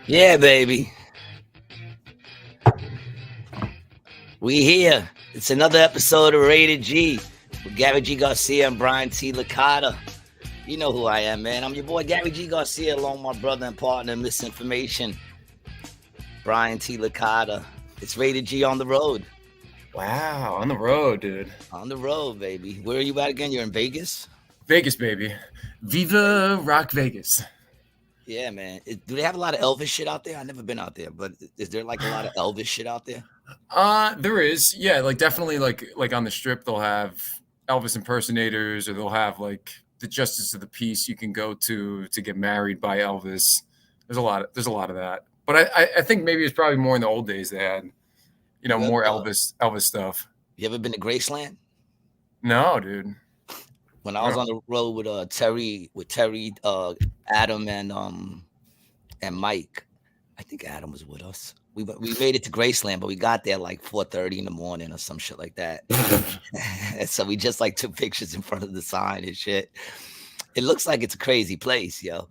Yeah, baby. We here. It's another episode of Rated G with Gary G. Garcia and Brian T. Licata. You know who I am, man. I'm your boy Gary G. Garcia, along with my brother and partner in Misinformation, Brian T. Licata. It's Rated G on the road. Wow, on the road, dude. On the road, baby. Where are you at again? You're in Vegas? Vegas, baby. Viva Rock Vegas. Yeah, man. Do they have a lot of Elvis shit out there? I've never been out there, but is there like a lot of Elvis shit out there? There is. Yeah, like definitely like on the strip they'll have Elvis impersonators, or they'll have like the Justice of the Peace you can go to get married by Elvis. There's a lot of that. But I think maybe it's probably more in the old days they had, more Elvis stuff. You ever been to Graceland? No, dude. When I was on the road with Terry, Adam, and Mike, I think Adam was with us. We made it to Graceland, but we got there like 4:30 in the morning or some shit like that. So we just like took pictures in front of the sign and shit. It looks like it's a crazy place, yo.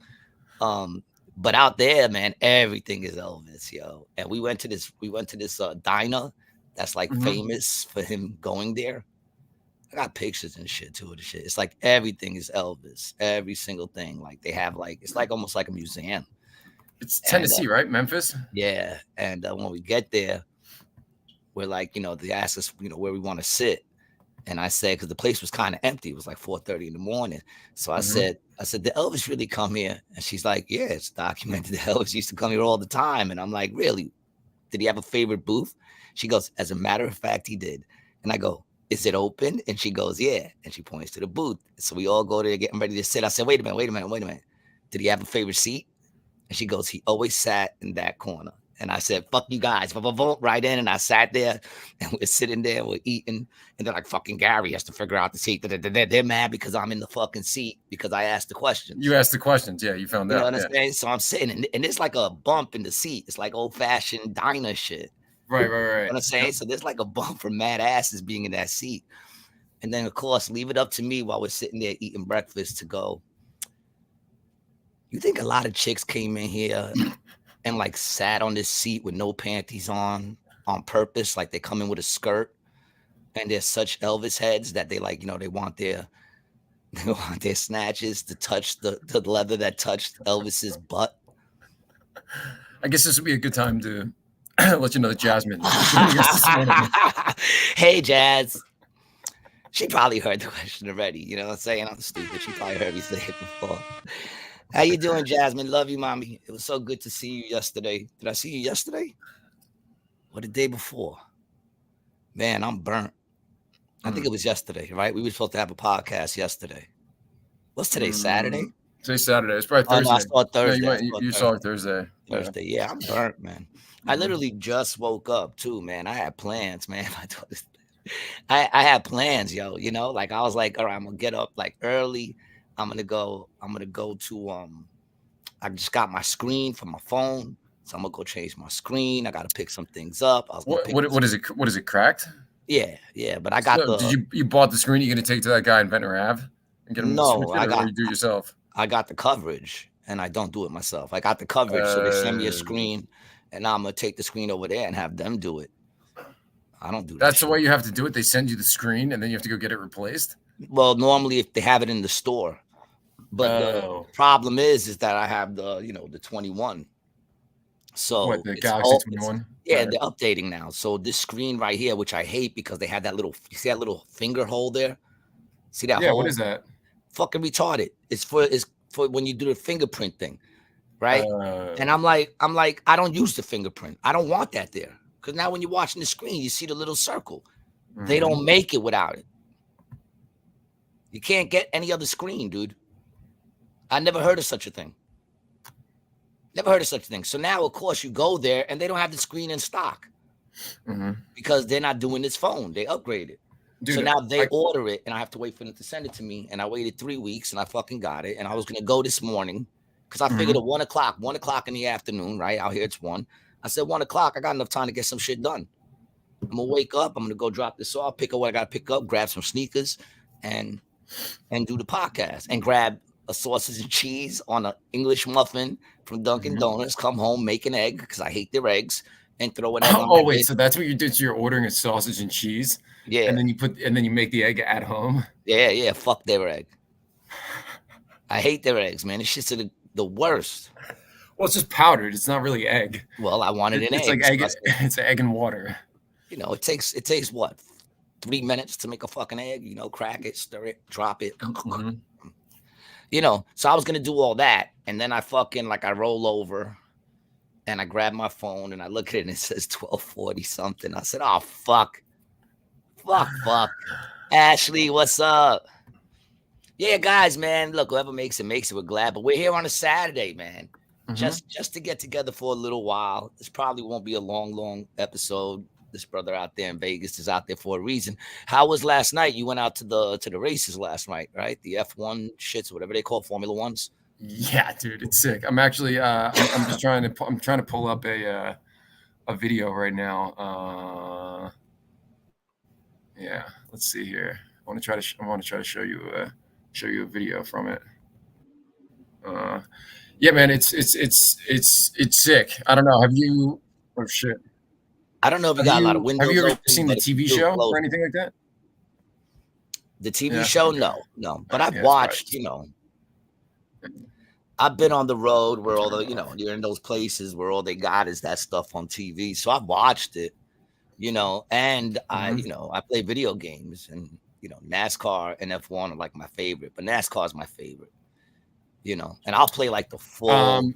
But out there, man, everything is Elvis, yo. And we went to this diner that's like famous for him going there. I got pictures and shit too of the shit. It's like everything is Elvis. Every single thing. Like they have it's like almost like a museum. It's Tennessee, right? Memphis? Yeah. And when we get there, we're like, they ask us, where we want to sit. And I said, because the place was kind of empty. It was like 4:30 in the morning. So I said, did Elvis really come here? And she's like, yeah, it's documented that Elvis used to come here all the time. And I'm like, really? Did he have a favorite booth? She goes, as a matter of fact, he did. And I go, is it open? And she goes, yeah. And she points to the booth. So we all go there getting ready to sit. I said, wait a minute. Did he have a favorite seat? And she goes, he always sat in that corner. And I said, fuck you guys. Right in. And I sat there and we're sitting there, we're eating. And they're like, fucking Gary has to figure out the seat. They're mad because I'm in the fucking seat because I asked the questions. You asked the questions. Yeah, you found out. You know what I'm saying? So I'm sitting and it's like a bump in the seat. It's like old fashioned diner shit. Right. You know what I'm saying? So there's like a bump for mad asses being in that seat. And then, of course, leave it up to me while we're sitting there eating breakfast to go, you think a lot of chicks came in here and like sat on this seat with no panties on purpose? Like they come in with a skirt and they're such Elvis heads that they like, they want their snatches to touch the leather that touched Elvis's butt. I guess this would be a good time to let you know that Jasmine. Hey, Jazz. She probably heard the question already. You know what I'm saying? I'm stupid. She probably heard me say it before. How you doing, Jasmine? Love you, mommy. It was so good to see you yesterday. Did I see you yesterday? Or the day before? Man, I'm burnt. I think it was yesterday, right? We were supposed to have a podcast yesterday. What's today, Saturday? Today's Saturday. It's probably Thursday. No, I saw it Thursday. No, you saw it Thursday. Thursday. Yeah, I'm burnt, man. I literally just woke up too, man. I had plans, man. I had plans, yo. Like I was like, all right, I'm gonna get up like early. I'm gonna go to I just got my screen for my phone, so I'm gonna go change my screen. I gotta pick some things up. What is it? What is it? Cracked? Yeah. But I got Did you bought the screen? You're gonna take to that guy in Ventnor Ave and get him? No, you do it yourself. I got the coverage, and I don't do it myself. I got the coverage, so they send me a screen, and I'm gonna take the screen over there and have them do it. I don't do that. That's the way you have to do it. They send you the screen, and then you have to go get it replaced. Well, normally if they have it in the store, but the problem is that I have the 21. So what, the Galaxy 21? Yeah, they're updating now. So this screen right here, which I hate because they have you see that little finger hole there? See that hole? Yeah, what is that? Fucking retarded. It's for when you do the fingerprint thing, right? And I'm like, I don't use the fingerprint. I don't want that there. Because now when you're watching the screen, you see the little circle. They don't make it without it. You can't get any other screen, dude. I never heard of such a thing. So now, of course, you go there and they don't have the screen in stock because they're not doing this phone. They upgraded. Dude, so now they order it and I have to wait for them to send it to me. And I waited 3 weeks and I fucking got it. And I was going to go this morning because I figured at 1 o'clock in the afternoon, right? Out here it's 1. I said 1 o'clock, I got enough time to get some shit done. I'm going to wake up. I'm going to go drop this off, pick up what I got to pick up, grab some sneakers and do the podcast and grab a sausage and cheese on an English muffin from Dunkin' Donuts, come home, make an egg because I hate their eggs, and throw an egg on my wait, bed. so that's what you did? So you're ordering a sausage and cheese, Yeah. and then you make the egg at home. Yeah. Fuck their egg. I hate their eggs, man. It's just the worst. Well, it's just powdered. It's not really egg. Well, I wanted an egg. It's like egg. It's egg and water. You know, it takes what, 3 minutes to make a fucking egg. You know, crack it, stir it, drop it. You know, so I was gonna do all that, and then I roll over, and I grab my phone and I look at it and it says 12:40 something. I said, "Oh fuck. Ashley, what's up?" Yeah, guys, man. Look, whoever makes it, we're glad. But we're here on a Saturday, man. Just to get together for a little while. This probably won't be a long episode. This brother out there in Vegas is out there for a reason. How was last night? You went out to the races last night, right? The F1 shits, whatever they call Formula Ones. Yeah, dude, it's sick. I'm actually I'm just trying to pull up a video right now. Yeah, let's see here. I want to try to show you a video from it. Yeah, man, it's sick. I don't know. Have you? Oh shit. I don't know if you got a lot of windows. Have you ever open, seen the TV show or anything like that? The TV show, no. But I've watched. You know, I've been on the road where all the, you know, you're in those places where all they got is that stuff on TV. So I've watched it. You know, and I play video games, and you know, NASCAR and F1 are like my favorite, but NASCAR is my favorite. You know, and I'll play like the full,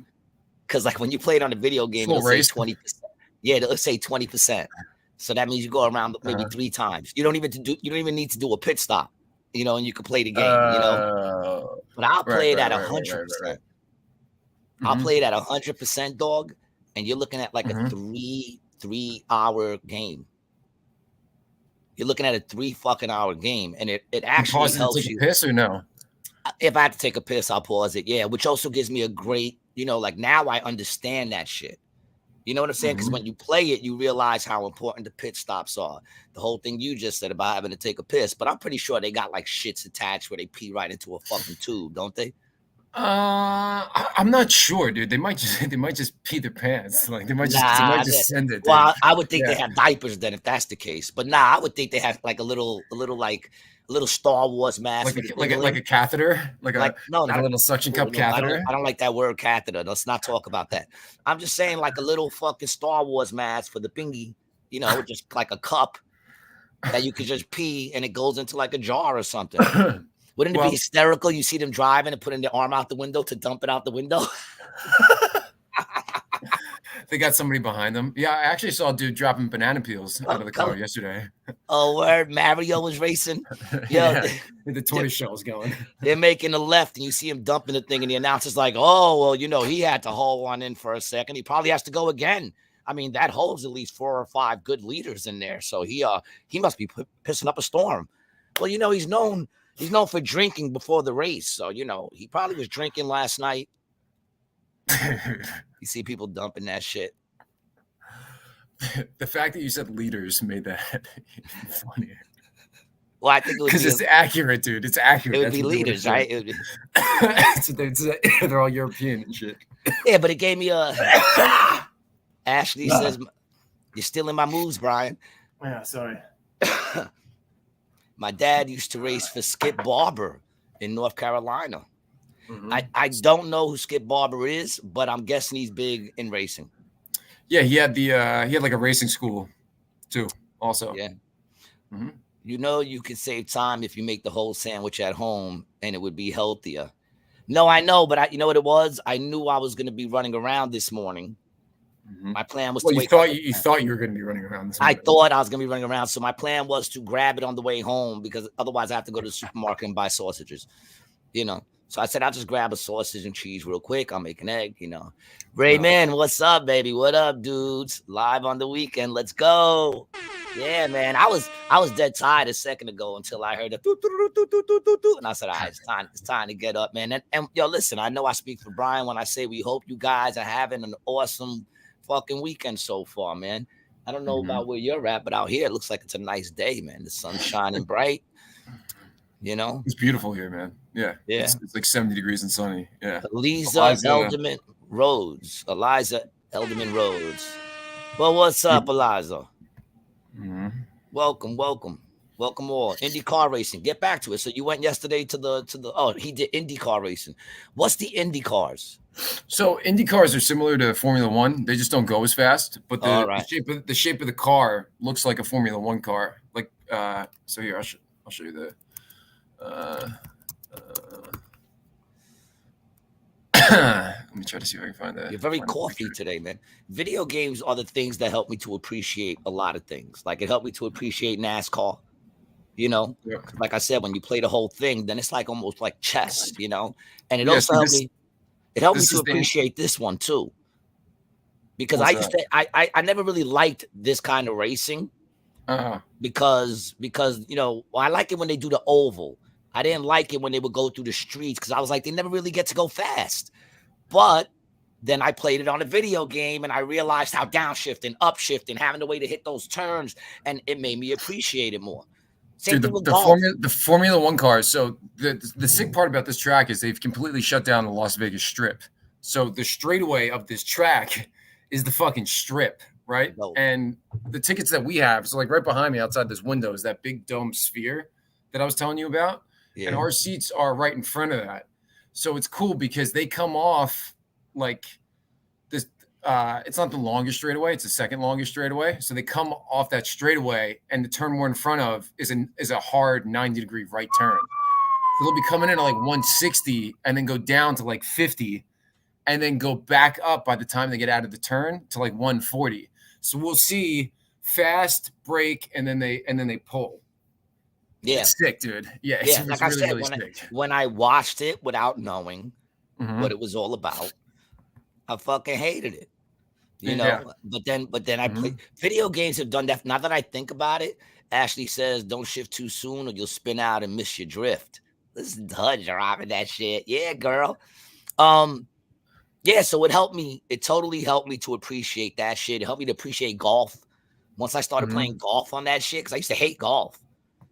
because like when you play it on a video game, it'll say 20%. Yeah, let's say 20%. So that means you go around maybe 3 times. You don't even need to do a pit stop, you know, and you can play the game, you know. But I'll play it at 100%. I'll play it at 100%, dog, and you're looking at like a 3-hour game. You're looking at a 3 fucking hour game, and it actually helps you. Piss or no? If I have to take a piss, I'll pause it. Yeah, which also gives me a great, you know, like now I understand that shit. You know what I'm saying? Because when you play it, you realize how important the pit stops are. The whole thing you just said about having to take a piss, but I'm pretty sure they got like shits attached where they pee right into a fucking tube, don't they? I'm not sure, dude. They might just pee their pants. Like they might just send it. Well, I would think they have diapers then if that's the case. But I would think they have like a little Star Wars mask, like a catheter, like a little suction cup catheter. I don't like that word catheter. Let's not talk about that. I'm just saying like a little fucking Star Wars mask for the bingy, you know, just like a cup that you could just pee and it goes into like a jar or something. Wouldn't it be hysterical? You see them driving and putting their arm out the window to dump it out the window. They got somebody behind them. Yeah, I actually saw a dude dropping banana peels out of the car yesterday. Oh, word. Mario was racing. Yo, the tortoise shell's going. They're making a left, and you see him dumping the thing, and the announcer's like, oh, well, you know, he had to haul one in for a second. He probably has to go again. I mean, that holds at least 4 or 5 good leaders in there. So he must be pissing up a storm. Well, you know, he's known for drinking before the race. So, you know, he probably was drinking last night. You see people dumping that shit. The fact that you said leaders made that funny. Well, I think because it's accurate, dude. It's accurate. It would be leaders, right? It would be... they're all European and shit. Yeah, but it gave me a. Ashley says, "You're stealing my moves, Brian." Yeah, sorry. My dad used to race for Skip Barber in North Carolina. I don't know who Skip Barber is, but I'm guessing he's big in racing. Yeah, he had like a racing school too. Also, yeah. You know, you can save time if you make the whole sandwich at home, and it would be healthier. No, I know, but you know what it was? I knew I was going to be running around this morning. My plan was to wake up. You thought you were going to be running around this morning. I thought I was going to be running around, so my plan was to grab it on the way home because otherwise I have to go to the supermarket and buy sausages, you know. So I said, I'll just grab a sausage and cheese real quick. I'll make an egg, you know. Rayman, what's up, baby? What up, dudes? Live on the weekend. Let's go. Yeah, man. I was dead tired a second ago until I heard the and I said, all right, it's time to get up, man. And yo, listen, I know I speak for Brian when I say we hope you guys are having an awesome fucking weekend so far, man. I don't know about where you're at, but out here it looks like it's a nice day, man. The sun's shining bright. You know, it's beautiful here, man. Yeah, Yeah. it's like 70 degrees and sunny. Yeah. Eliza Elderman Rhodes. Eliza Elderman Rhodes. Well, what's up, Eliza? Welcome, welcome. Welcome all. Indy car racing. Get back to it. So you went yesterday to the oh, he did Indy car racing. What's the Indy cars? So Indy cars are similar to Formula One. They just don't go as fast, but All right. the shape of the car looks like a Formula One car. Like so here I'll show you the let me try to see if I can find that. You're very coffee today, man. Video games are the things that help me to appreciate a lot of things. Like it helped me to appreciate NASCAR. You know, like I said, when you play the whole thing, then it's like almost like chess, you know. And it also helped me. It helped me to appreciate this one too, because I never really liked this kind of racing, because you know, I like it when they do the oval. I didn't like it when they would go through the streets because I was like, they never really get to go fast. But then I played it on a video game and I realized how downshift and upshift and having the way to hit those turns, and it made me appreciate it more. Dude, the Formula One cars. So the sick part about this track is they've completely shut down the Las Vegas Strip. So the straightaway of this track is the fucking strip, right? No. And the tickets that we have, so like right behind me outside this window is that big dome sphere that I was telling you about. Yeah. And our seats are right in front of that. So it's cool because they come off like this. It's not the longest straightaway; it's the second longest straightaway. So they come off that straightaway, and the turn we're in front of is a hard 90-degree right turn. So they'll be coming in at like 160, and then go down to like 50, and then go back up by the time they get out of the turn to like 140. So we'll see fast break, and then they pull. Yeah, it's sick, dude. Yeah, it's like really, I said, really sick. When I watched it without knowing what it was all about, I fucking hated it. You know, but then I play video games have done that. Now that I think about it, Ashley says, "Don't shift too soon, or you'll spin out and miss your drift." This is HUD driving that shit. Yeah, girl. Yeah. So it helped me. It totally helped me to appreciate that shit. It helped me to appreciate golf. Once I started playing golf on that shit, because I used to hate golf.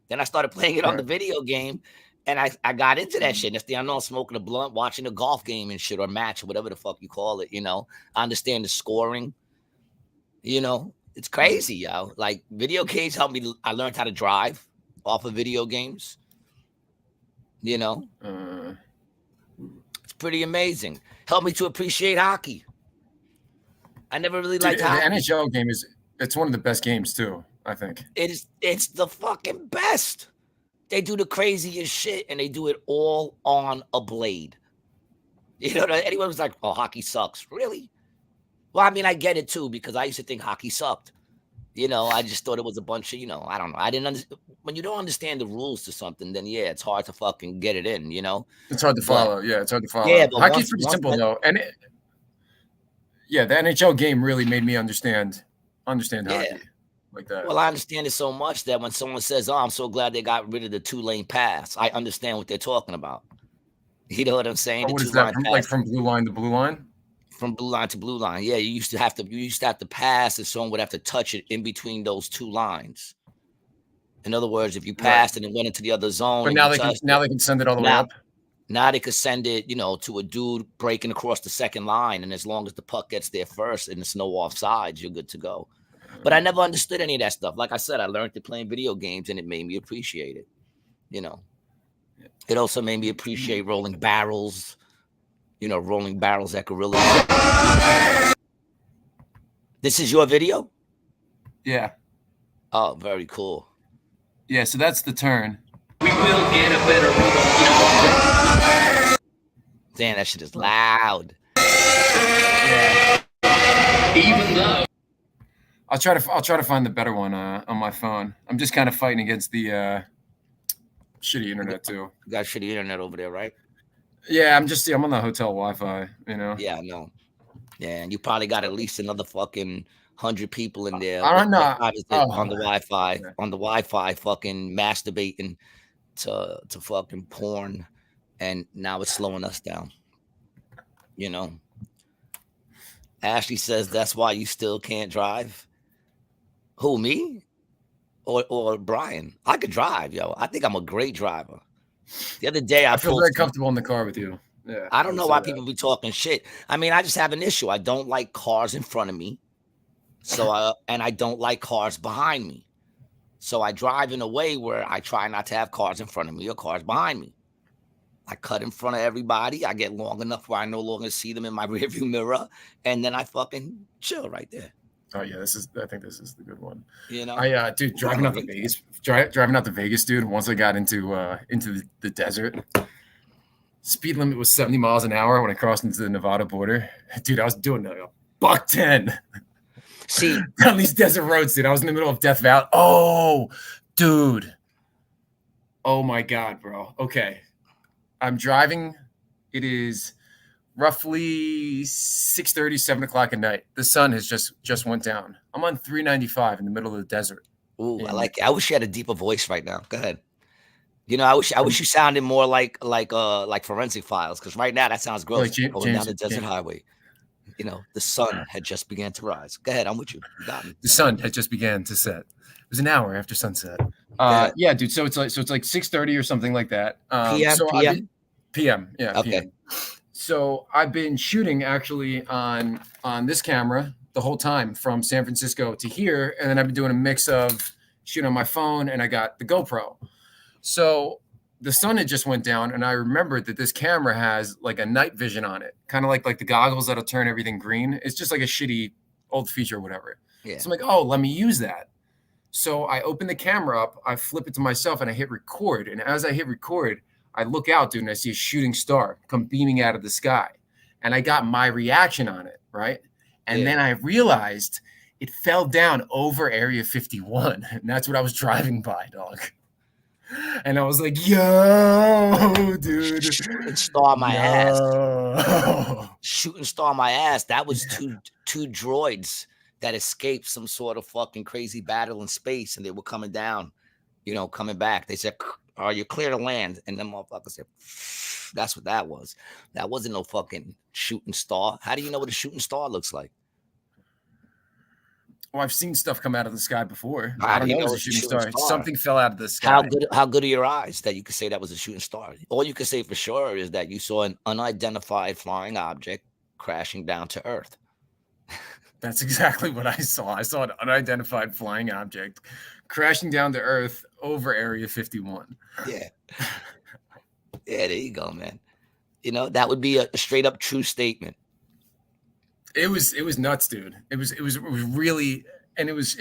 Then I started playing it on the video game, and I got into that shit. Next thing I know, I'm smoking a blunt, watching a golf game and shit, or match, or whatever the fuck you call it. You know, I understand the scoring. You know, it's crazy, yo. Like video games helped me. I learned how to drive off of video games. You know, it's pretty amazing. Helped me to appreciate hockey. I never really liked hockey. The NHL game it's one of the best games too. I think it's the fucking best. They do the craziest shit, and they do it all on a blade. You know, anyone was like, "Oh, hockey sucks." Really? Well, I mean, I get it too, because I used to think hockey sucked. You know, I just thought it was a bunch of, you know, I don't know. I didn't understand. When you don't understand the rules to something, then yeah, it's hard to fucking get it in. You know, it's hard to follow. It's hard to follow. Yeah, but hockey's pretty simple though, and the NHL game really made me understand hockey. Like that. Well, I understand it so much that when someone says, "Oh, I'm so glad they got rid of the 2-lane pass," I understand what they're talking about. You know what I'm saying? What is that? Like from blue line to blue line? From blue line to blue line. Yeah, you used to have to pass, and someone would have to touch it in between those two lines. In other words, if you passed and it went into the other zone, but now they can send it all the way up. Now they could send it, you know, to a dude breaking across the second line, and as long as the puck gets there first and there's no offsides, you're good to go. But I never understood any of that stuff. Like I said, I learned it playing video games, and it made me appreciate it. You know, it also made me appreciate rolling barrels. You know, rolling barrels at gorillas. This is your video? Yeah. Oh, very cool. Yeah, so that's the turn. We will get a better. Damn, that shit is loud. Yeah. Even though. I'll try to find the better one on my phone. I'm just kind of fighting against the shitty internet too. You got shitty internet over there, right? Yeah, I'm on the hotel Wi-Fi, you know. Yeah, I know. Yeah, and you probably got at least another fucking 100 people in there on the Wi-Fi. Yeah. On the Wi-Fi, fucking masturbating to fucking porn, and now it's slowing us down. You know. Ashley says that's why you still can't drive. Who, me? Or Brian? I could drive, yo. I think I'm a great driver. The other day I feel very pulled. comfortable in the car with you. Yeah, I don't would know say why that. people be talking shit. I mean, I just have an issue. I don't like cars in front of me. So, and I don't like cars behind me. So I drive in a way where I try not to have cars in front of me or cars behind me. I cut in front of everybody. I get long enough where I no longer see them in my rearview mirror, and then I fucking chill right there. Oh yeah, I think this is the good one. You know, Dude, driving out to Vegas, dude. Once I got into the desert, speed limit was 70 miles an hour when I crossed into the Nevada border. Dude, I was doing like a $110. See, down these desert roads, dude. I was in the middle of Death Valley. Oh, dude. Oh my God, bro. Okay. I'm driving. It is roughly 6:30, 7 o'clock at night. The sun has just went down. I'm on 395 in the middle of the desert. ooh, I like it. I wish you had a deeper voice right now. Go ahead. You know, I wish you sounded more like Forensic Files, because right now that sounds gross. Like Going down the desert highway. You know, the sun had just began to rise. Go ahead, I'm with you. You got me. The sun had just began to set. It was an hour after sunset. Yeah, dude. So it's like 6:30 or something like that. PM, so PM? PM. Yeah. Okay. PM. So I've been shooting actually on this camera the whole time from San Francisco to here, and then I've been doing a mix of shooting on my phone, and I got the GoPro. So the sun had just went down, and I remembered that this camera has like a night vision on it, kind of like the goggles that'll turn everything green. It's just like a shitty old feature or whatever. Yeah. So I'm like, oh, let me use that. So I open the camera up, I flip it to myself, and I hit record. And as I hit record, I look out, dude, and I see a shooting star come beaming out of the sky. And I got my reaction on it, right? And then I realized it fell down over Area 51. And that's what I was driving by, dog. And I was like, yo, dude. Shooting star my ass. Shooting star my ass. That was two droids that escaped some sort of fucking crazy battle in space, and they were coming down, you know, coming back. They said, are you clear to land? And them motherfuckers said, that's what that was. That wasn't no fucking shooting star. How do you know what a shooting star looks like? Well, I've seen stuff come out of the sky before. How I do don't you know know it was a it's a shooting shooting star. star? Something fell out of the sky. How good are your eyes that you could say that was a shooting star? All you can say for sure is that you saw an unidentified flying object crashing down to Earth. That's exactly what I saw. I saw an unidentified flying object crashing down to Earth over Area 51. Yeah. Yeah, there you go, man. You know, that would be a straight up true statement. It was nuts, dude. It was really, and it was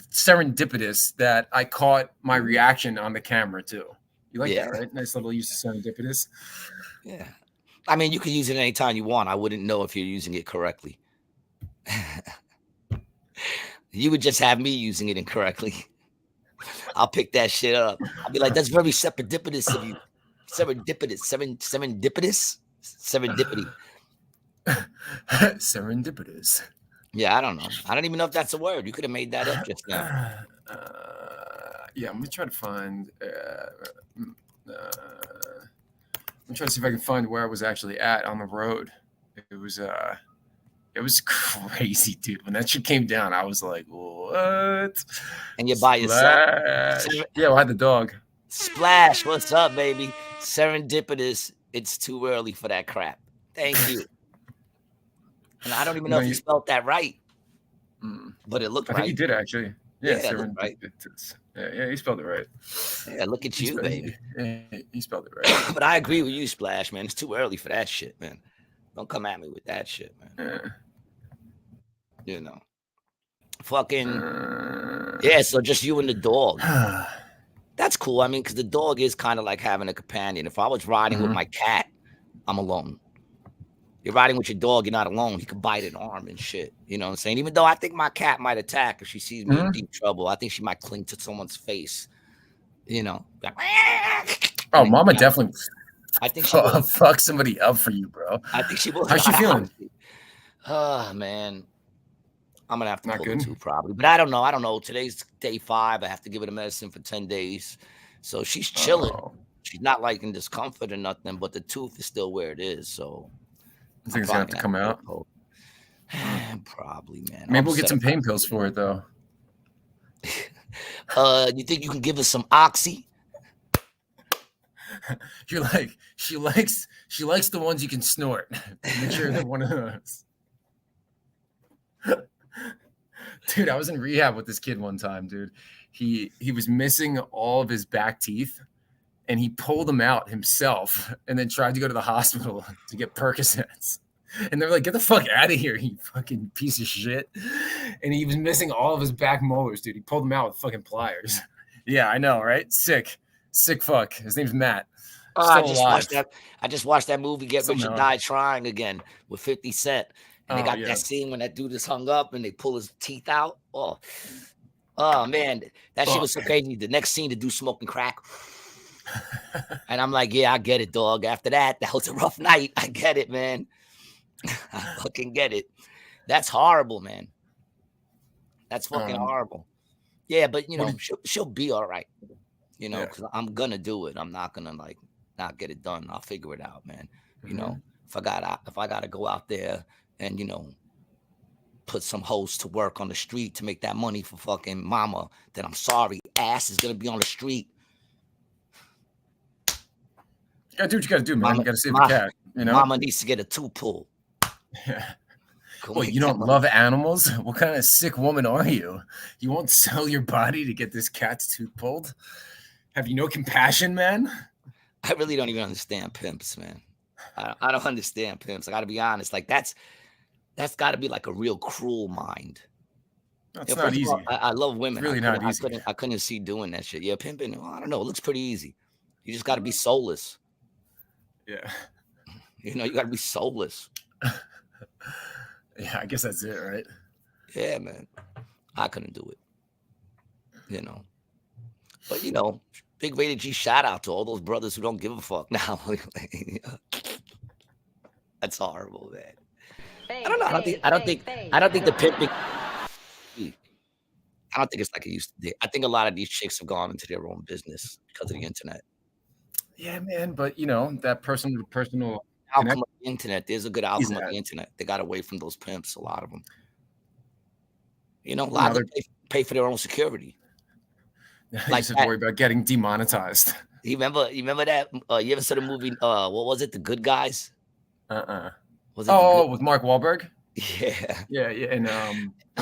serendipitous that I caught my reaction on the camera too. You like that, right? Nice little use of serendipitous. Yeah. I mean, you can use it anytime you want. I wouldn't know if you're using it correctly. You would just have me using it incorrectly. I'll pick that shit up. I'll be like, that's very serendipitous of you. Serendipitous. Serendipity. Serendipitous. Yeah, I don't know. I don't even know if that's a word. You could have made that up just now. Yeah, I'm gonna try to find. I'm trying to see if I can find where I was actually at on the road. It was crazy, dude. When that shit came down, I was like, what? And you're by yourself. Yeah, I had the dog. Splash, what's up, baby? Serendipitous. It's too early for that crap. Thank you. And I don't even know if you spelled that right. But it looked right. I think you did, actually. Yeah, right. Yeah, he spelled it right. Yeah, look at you, baby. Yeah, he spelled it right. But I agree with you, Splash, man. It's too early for that shit, man. Don't come at me with that shit, man. You know. Fucking. Yeah, so just you and the dog. That's cool. I mean, because the dog is kind of like having a companion. If I was riding with my cat, I'm alone. You're riding with your dog, you're not alone. He could bite an arm and shit. You know what I'm saying? Even though I think my cat might attack if she sees me in deep trouble. I think she might cling to someone's face. You know. Like, oh, mama definitely I think she will. Fuck somebody up for you, bro. I think she will. How's she feeling? Oh, man. I'm going to have to pull good? it too, probably. But I don't know. I don't know. Today's day 5. I have to give her the medicine for 10 days. So she's chilling. She's not like in discomfort or nothing, but the tooth is still where it is. So I think it's going to have to come out. Probably, man. Maybe we'll get some pain pills for it, though. You think you can give us some Oxy? You're like, she likes the ones you can snort. Make sure they're one of those. Dude, I was in rehab with this kid one time, dude. He was missing all of his back teeth, and he pulled them out himself and then tried to go to the hospital to get Percocets. And they're like, get the fuck out of here, you fucking piece of shit. And he was missing all of his back molars, dude. He pulled them out with fucking pliers. Yeah, I know, right? Sick fuck. His name's Matt. I just watched that movie Get Rich or Somehow. Die Trying again with 50 Cent. And they got yeah. that scene when that dude is hung up and they pull his teeth out. Oh man, that shit was so crazy. The next scene, the dude smoking crack. And I'm like, yeah, I get it, dog. After that was a rough night. I get it, man. I fucking get it. That's horrible, man. That's fucking horrible. Yeah, but you know, she'll be all right. You know, because I'm gonna do it. I'm not gonna like not get it done. I'll figure it out, man. You know, if I gotta go out there and, you know, put some hoes to work on the street to make that money for fucking mama, then I'm sorry, ass is gonna be on the street. You gotta do what you gotta do, man. You gotta save the cat. You know, mama needs to get a 2-pull. Yeah. Well, you don't love animals? What kind of sick woman are you? You won't sell your body to get this cat's tooth pulled? Have you no compassion, man? I really don't even understand pimps, man. I don't understand pimps. I gotta be honest. Like that's gotta be like a real cruel mind. That's not easy. I love women. It's really not easy. I couldn't see doing that shit. Yeah, pimping. Well, I don't know. It looks pretty easy. You just gotta be soulless. Yeah. You know, you gotta be soulless. Yeah, I guess that's it, right? Yeah, man. I couldn't do it. You know. But you know, big rated G shout out to all those brothers who don't give a fuck now. That's horrible, man. I don't know. I don't think the pimping. I don't think it's like it used to be. I think a lot of these chicks have gone into their own business because of the internet. Yeah, man. But you know, that personal outcome of the internet. There's a good outcome of the internet. They got away from those pimps. A lot of them. You know, a lot of them pay for their own security. Like just worry about getting demonetized. You remember that? You ever saw the movie? What was it? The Good Guys? Was it with Mark Wahlberg? Yeah. And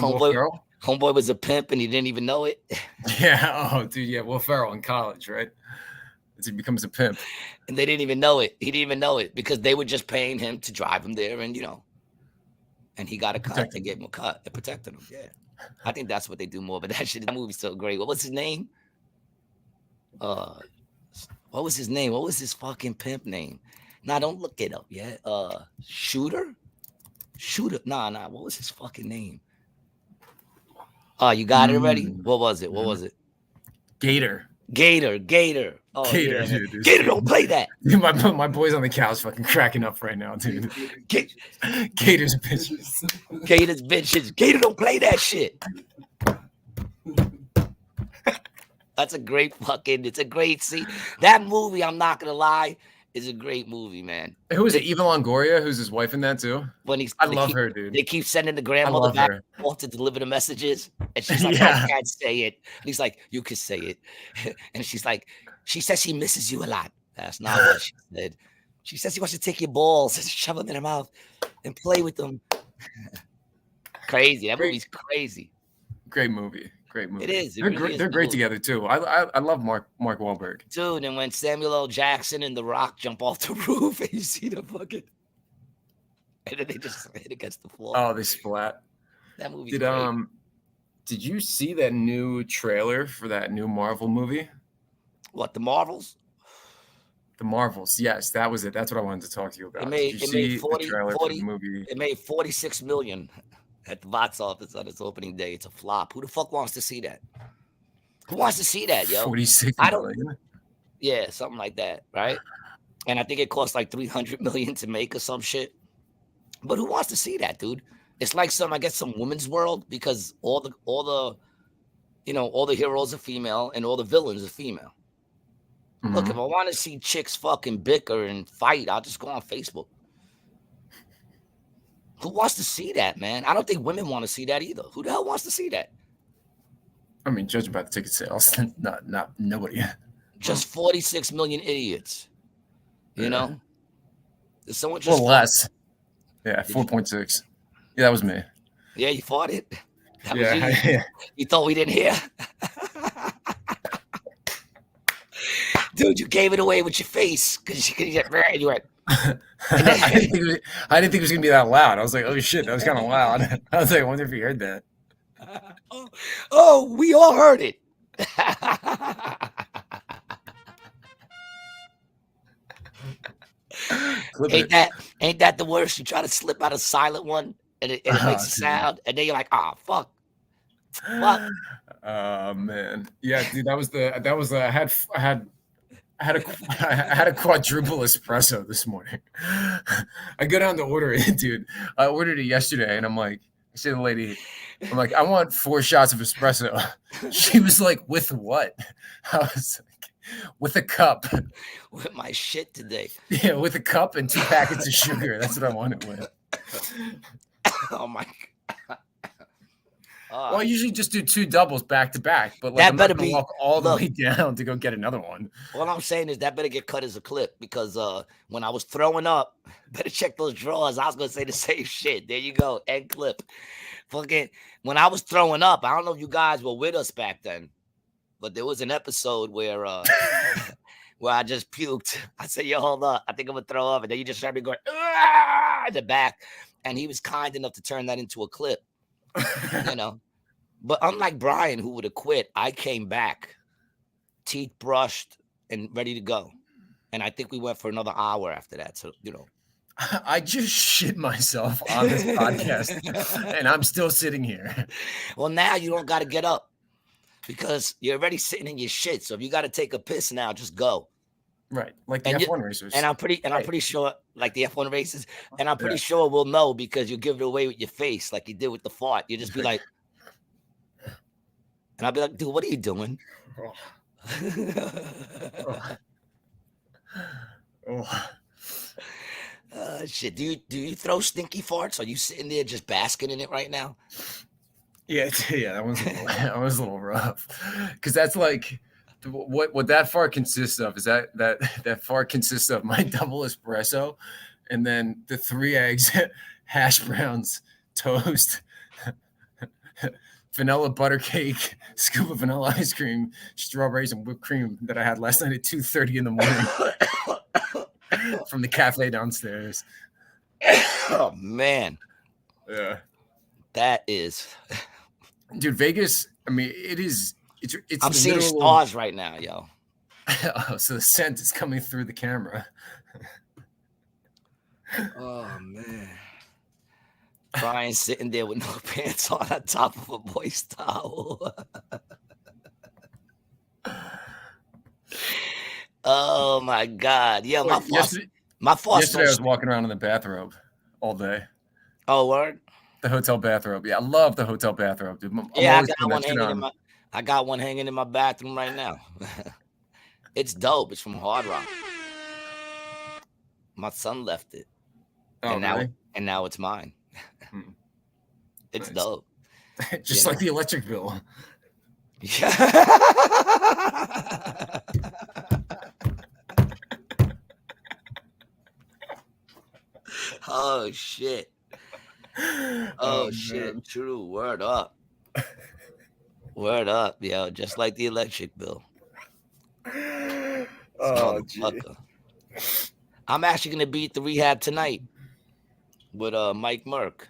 Will Ferrell? Homeboy was a pimp and he didn't even know it. Yeah. Oh, dude. Yeah. Will Ferrell in college, right? As he becomes a pimp. And they didn't even know it. He didn't even know it because they were just paying him to drive him there, and you know, and he got a cut. They gave him a cut. They protected him. Yeah. I think that's what they do more. But that movie's so great. What was his name? What was his name? What was his fucking pimp name? Nah, don't look it up yet. Shooter. Nah. What was his fucking name? Oh, you got it already? What was it? Gator. Oh, Gator, yeah, dude. Gator, don't play that. Dude, my boy's on the couch fucking cracking up right now, dude. Gator's bitches. Gator's bitches. Gator, don't play that shit. That's a great it's a great scene. That movie, I'm not going to lie, is a great movie, man. Who is it? Eva Longoria, who's his wife in that too? I love her, dude. They keep sending the grandmother back to deliver the messages. And she's like, I can't say it. And he's like, you can say it. And she's like, she says she misses you a lot. That's not what she said. She says she wants to take your balls and shove them in her mouth and play with them. Crazy. That movie's crazy. Great movie. It is. They're great together too. I love Mark Wahlberg. Dude, and when Samuel L. Jackson and The Rock jump off the roof and you see the fucking, and then they just hit against the floor. Oh, they splat. That movie's great. Did you see that new trailer for that new Marvel movie? What, the Marvels? The Marvels, yes, that was it. That's what I wanted to talk to you about. It made 46 million at the box office on its opening day. It's a flop. Who the fuck wants to see that? Who wants to see that, yo? 46 million? Yeah, something like that, right? And I think it cost like 300 million to make or some shit. But who wants to see that, dude? It's like some women's world because all the heroes are female and all the villains are female. Mm-hmm. Look, if I want to see chicks fucking bicker and fight, I'll just go on Facebook. Who wants to see that, man? I don't think women want to see that either. Who the hell wants to see that? I mean, judging by the ticket sales, not nobody. Just 46 million idiots. You know, there's so much. A little less. Yeah, Did you- 4.6. Yeah, that was me. Yeah, you fought it. That was Yeah, you. yeah. You thought we didn't hear? Dude, you gave it away with your face because you get married. You went. I didn't think it was gonna be that loud. I was like, oh shit, that was kind of loud. I was like, I wonder if you heard that. Oh, we all heard it. Ain't that the worst? You try to slip out a silent one and it makes a sound, and then you're like, ah, fuck. Oh man, yeah, dude, I had a quadruple espresso this morning. I go down to order it, dude. I ordered it yesterday, and I say to the lady, I'm like, I want 4 shots of espresso. She was like, with what? I was like, with a cup. With my shit today. Yeah, with a cup and 2 packets of sugar. That's what I want it with. Oh my god. Well, I usually just do 2 doubles back to back, but like that I'm better not gonna be walk all the way down to go get another one. All I'm saying is that better get cut as a clip, because when I was throwing up, better check those drawers. I was gonna say the same shit. There you go, end clip. Fucking when I was throwing up, I don't know if you guys were with us back then, but there was an episode where where I just puked. I said, yo, hold up, I think I'm gonna throw up, and then you just heard me going in the back, and he was kind enough to turn that into a clip. You know, but unlike Brian, who would have quit, I came back, teeth brushed and ready to go, and I think we went for another hour after that. So you know, I just shit myself on this podcast, and I'm still sitting here. Well, now you don't got to get up because you're already sitting in your shit. So if you got to take a piss now, just go. Right, like the F1 racers. And I'm pretty sure, like the F1 races, and I'm pretty sure we'll know because you give it away with your face, like you did with the fart. You just be like, and I'll be like, dude, what are you doing? Shit. Do you throw stinky farts? Are you sitting there just basking in it right now? Yeah, that was a little rough, because that's like. What that fart consists of is that fart consists of my double espresso, and then the 3 eggs, hash browns, toast, vanilla butter cake, scoop of vanilla ice cream, strawberries, and whipped cream that I had last night at 2:30 in the morning from the cafe downstairs. Oh man, yeah, that is, dude. Vegas. I mean, it is. It's I'm seeing stars right now, yo. Oh, so the scent is coming through the camera. Oh man. Brian sitting there with no pants on top of a moist towel. Oh my god. Yeah, my yesterday I was walking around in the bathrobe all day. Oh, word? The hotel bathrobe. Yeah, I love the hotel bathrobe, dude. I got one hanging in my bathroom right now. It's dope. It's from Hard Rock. My son left it. Oh, and now it's mine. It's nice. dope. Just like the electric bill. Yeah. Oh shit. Oh shit. Man. True. Word up. Word up, yo. Just like the electric bill. Oh, I'm actually gonna be at the rehab tonight with Mike Merck.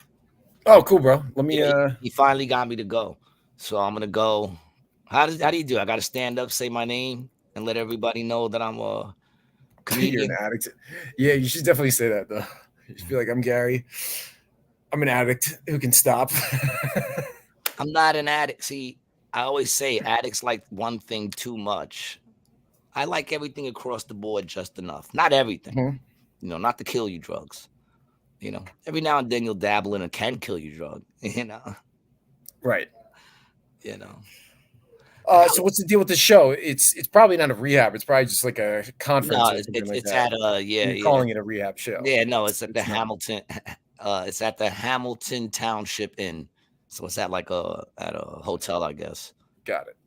Oh, cool, bro. Let me. He finally got me to go, so I'm gonna go. How do you do? I gotta stand up, say my name, and let everybody know that I'm a comedian. You're an addict. Yeah, you should definitely say that though. You should be like, I'm Gary. I'm an addict who can stop. I'm not an addict. See, I always say addicts like one thing too much. I like everything across the board just enough. Not everything. Mm-hmm. You know, not to kill you drugs. You know, every now and then you'll dabble in a can kill you drug, you know. Right. You know. So what's the deal with the show? It's probably not a rehab. It's probably just like a conference. No, it's at You're calling it a rehab show. Yeah, no, it's at the Hamilton. It's at the Hamilton Township Inn. So it's at a hotel, I guess. Got it.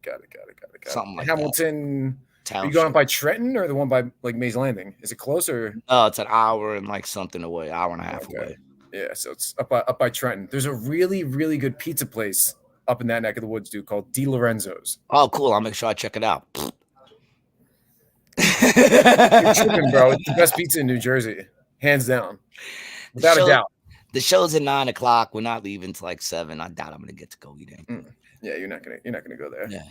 Something like Hamilton. that. Are you going up by Trenton or the one by like Mays Landing? Is it closer? No, it's an hour and like something away, hour and a half away. Yeah, so it's up by Trenton. There's a really, really good pizza place up in that neck of the woods, dude, called Di Lorenzo's. Oh, cool. I'll make sure I check it out. You're tripping, bro. It's the best pizza in New Jersey, hands down, without a doubt. The show's at 9 o'clock. We're not leaving till like 7. I doubt I'm gonna get to go eat it. Yeah, you're not gonna go there. Yeah.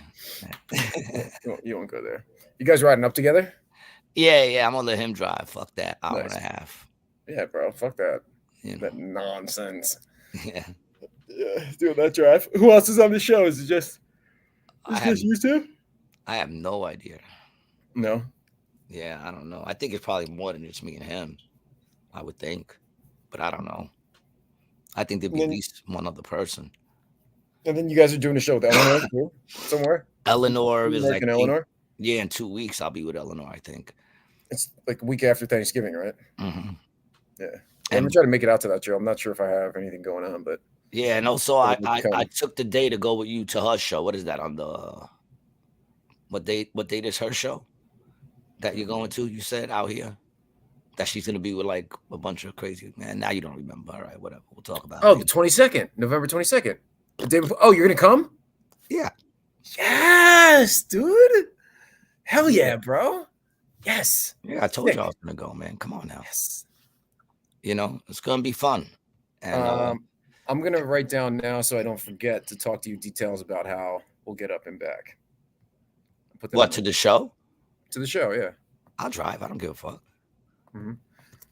You won't go there. You guys riding up together? Yeah. I'm gonna let him drive. Fuck that. Hour and a half. Yeah, bro. Fuck that. You know. That nonsense. Yeah. Doing that drive. Who else is on the show? Is it just you two? I have no idea. No. Yeah, I don't know. I think it's probably more than just me and him. I would think, but I don't know. I think there'd be at least one other person. And then you guys are doing a show with Eleanor too, somewhere. Eleanor is like Eleanor. Yeah, in 2 weeks I'll be with Eleanor. I think it's like a week after Thanksgiving, right? Mm-hmm. Yeah. I'm gonna try to make it out to that show. I'm not sure if I have anything going on, but yeah. And also, I took the day to go with you to her show. What is that on the? What date is her show that you're going to? You said out here that she's gonna be with like a bunch of crazy man. Now you don't remember. All right, whatever. We'll talk about. Oh, the 22nd, November 22nd. The day before. Oh, you're gonna come? Yeah. Yes, dude. Hell yeah, bro. Yes. Yeah, I told you I was gonna go, man. Come on now. Yes. You know, it's gonna be fun. And I'm gonna write down now so I don't forget to talk to you details about how we'll get up and back. What, to the show? To the show, yeah. I'll drive. I don't give a fuck. Mm-hmm.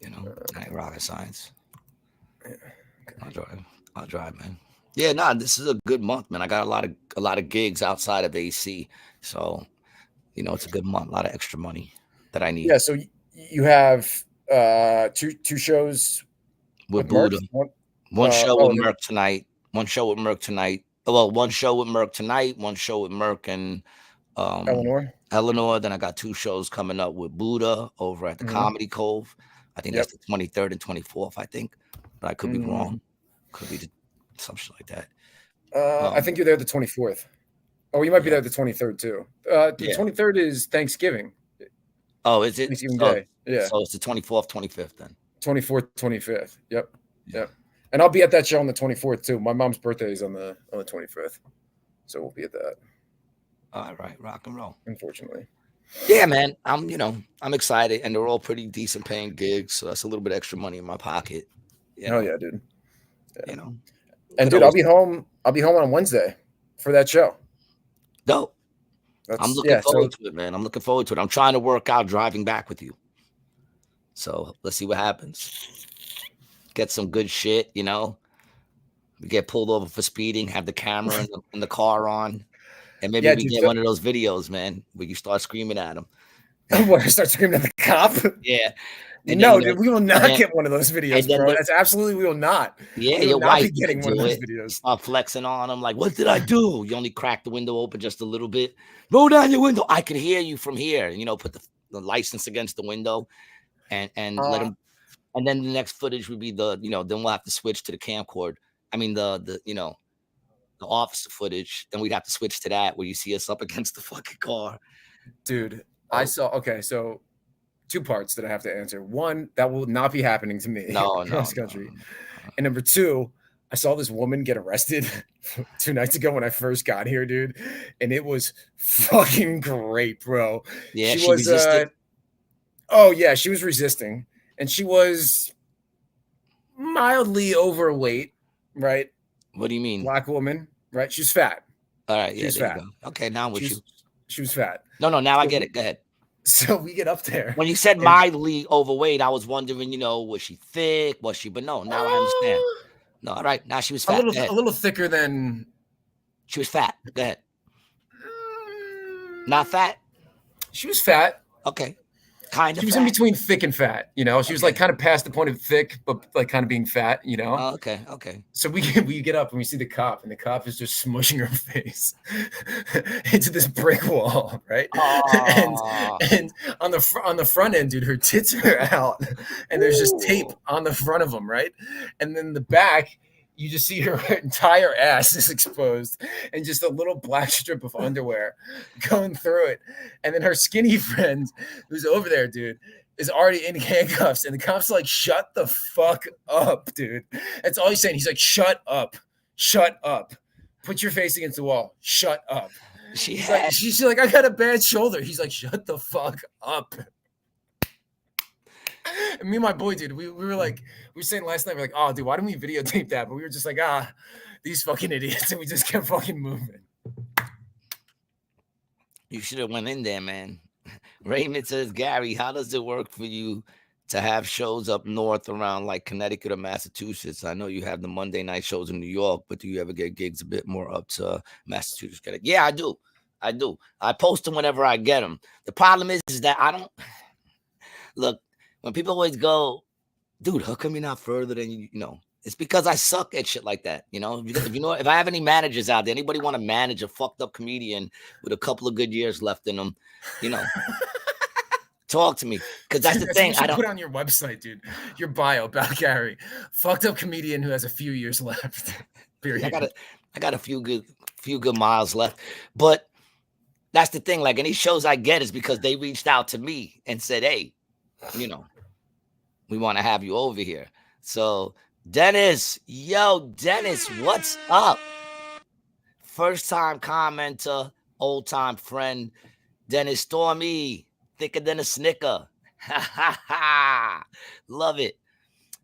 You know, I ain't rocket science. Yeah. Okay. I'll drive, man. Yeah, nah, this is a good month, man. I got a lot of gigs outside of AC, so you know it's a good month. A lot of extra money that I need. Yeah, so you have two shows with Buddha. One show with Merc tonight. One show with Merc tonight. Well, one show with Merc tonight. One show with Merc and Eleanor. Then I got 2 shows coming up with Buddha over at the Comedy Cove. I think that's the 23rd and 24th. I think, but I could be wrong. Could be something like that. I think you're there the 24th. Oh, you might be there the 23rd too. The 23rd is Thanksgiving. Oh, is it? Thanksgiving Day. Yeah. So it's the 24th, 25th then. 24th, 25th. Yep. And I'll be at that show on the 24th too. My mom's birthday is on the 25th, so we'll be at that. All right, rock and roll. Unfortunately. Yeah, man. I'm excited, and they're all pretty decent paying gigs, so that's a little bit extra money in my pocket. Oh yeah, dude. Yeah. You know. And dude, I'll be home on Wednesday for that show. Dope. I'm looking forward to it, man. I'm looking forward to it. I'm trying to work out driving back with you. So let's see what happens. Get some good shit, you know. We get pulled over for speeding, have the camera in the car on, and maybe we get one of those videos, man, where you start screaming at them. What, I start screaming at the cop? Yeah. And no, dude, we will not get one of those videos, bro. That's absolutely, we will not. Yeah, we your wife be getting one of those videos. Start flexing on them, like, what did I do? You only crack the window open just a little bit. Roll down your window. I can hear you from here. You know, put the license against the window, and let them. And then the next footage would be then we'll have to switch to the camcorder. I mean the officer footage. Then we'd have to switch to that where you see us up against the fucking car. Dude, I saw. Okay, so 2 parts that I have to answer. One, that will not be happening to me. No, cross country. And number 2, I saw this woman get arrested 2 nights ago when I first got here, dude, and it was fucking great, bro. Yeah, she was resisted. Oh yeah, she was resisting, and she was mildly overweight, right? What do you mean? Black woman, right? She's fat. All right, yeah, she's fat. Okay, now I'm with you. She was fat. No, now I get it. Go ahead. So we get up there. When you said mildly overweight, I was wondering, was she thick? Was she? But no, now I understand. No, all right. Now she was fat. A little thicker than. She was fat. Go ahead. Not fat? She was fat. Okay. Kind of. She was in between thick and fat. She was like kind of past the point of thick, but like kind of being fat. Oh, okay. So we get up and we see the cop, and the cop is just smushing her face into this brick wall, right? And on the front end, dude, her tits are out, and there's just tape on the front of them, right? And then the back you just see her entire ass is exposed and just a little black strip of underwear going through it. And then her skinny friend who's over there, dude, is already in handcuffs. And the cops are like, shut the fuck up, dude. That's all he's saying. He's like, shut up. Shut up. Put your face against the wall. Shut up. She's like, I got a bad shoulder. He's like, shut the fuck up. And me and my boy, dude, we were saying last night, we're like, oh, dude, why didn't we videotape that? But we were just like, these fucking idiots. And we just kept fucking moving. You should have went in there, man. Raymond says, Gary, how does it work for you to have shows up north around like Connecticut or Massachusetts? I know you have the Monday night shows in New York, but do you ever get gigs a bit more up to Massachusetts? Yeah, I do. I post them whenever I get them. The problem is that I don't look when people always go, dude, how come you're not further than you know? It's because I suck at shit like that. You know, if I have any managers out there, anybody want to manage a fucked up comedian with a couple of good years left in them, you know, talk to me. Because that's the thing. I don't put on your website, dude. Your bio about Gary, fucked up comedian who has a few years left. Period. I got a few good miles left, but that's the thing. Like any shows I get is because they reached out to me and said, hey, you know, we want to have you over here. So Dennis, what's up? First time commenter, old time friend, Dennis Stormy, thicker than a snicker. Love it.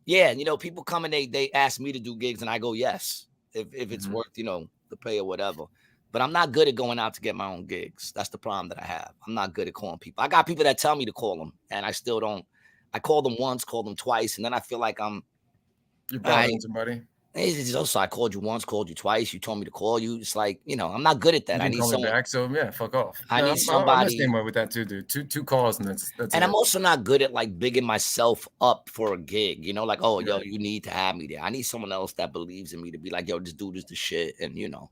Yeah, you know, people come and they ask me to do gigs and I go yes, if it's worth, you know, the pay or whatever. But I'm not good at going out to get my own gigs. That's the problem that I have. I'm not good at calling people. I got people that tell me to call them, and I still don't. I call them once, call them twice, and then I feel like you're bothering somebody. It's also, I called you once, called you twice. You told me to call you. It's like, you know, I'm not good at that. I need someone back. So yeah, fuck off. I need somebody. I'm the same way with that too, dude. Two calls and that's and it. I'm also not good at like bigging myself up for a gig. You know, like, oh, yo, you need to have me there. I need someone else that believes in me to be like, yo, this dude is the shit, and you know,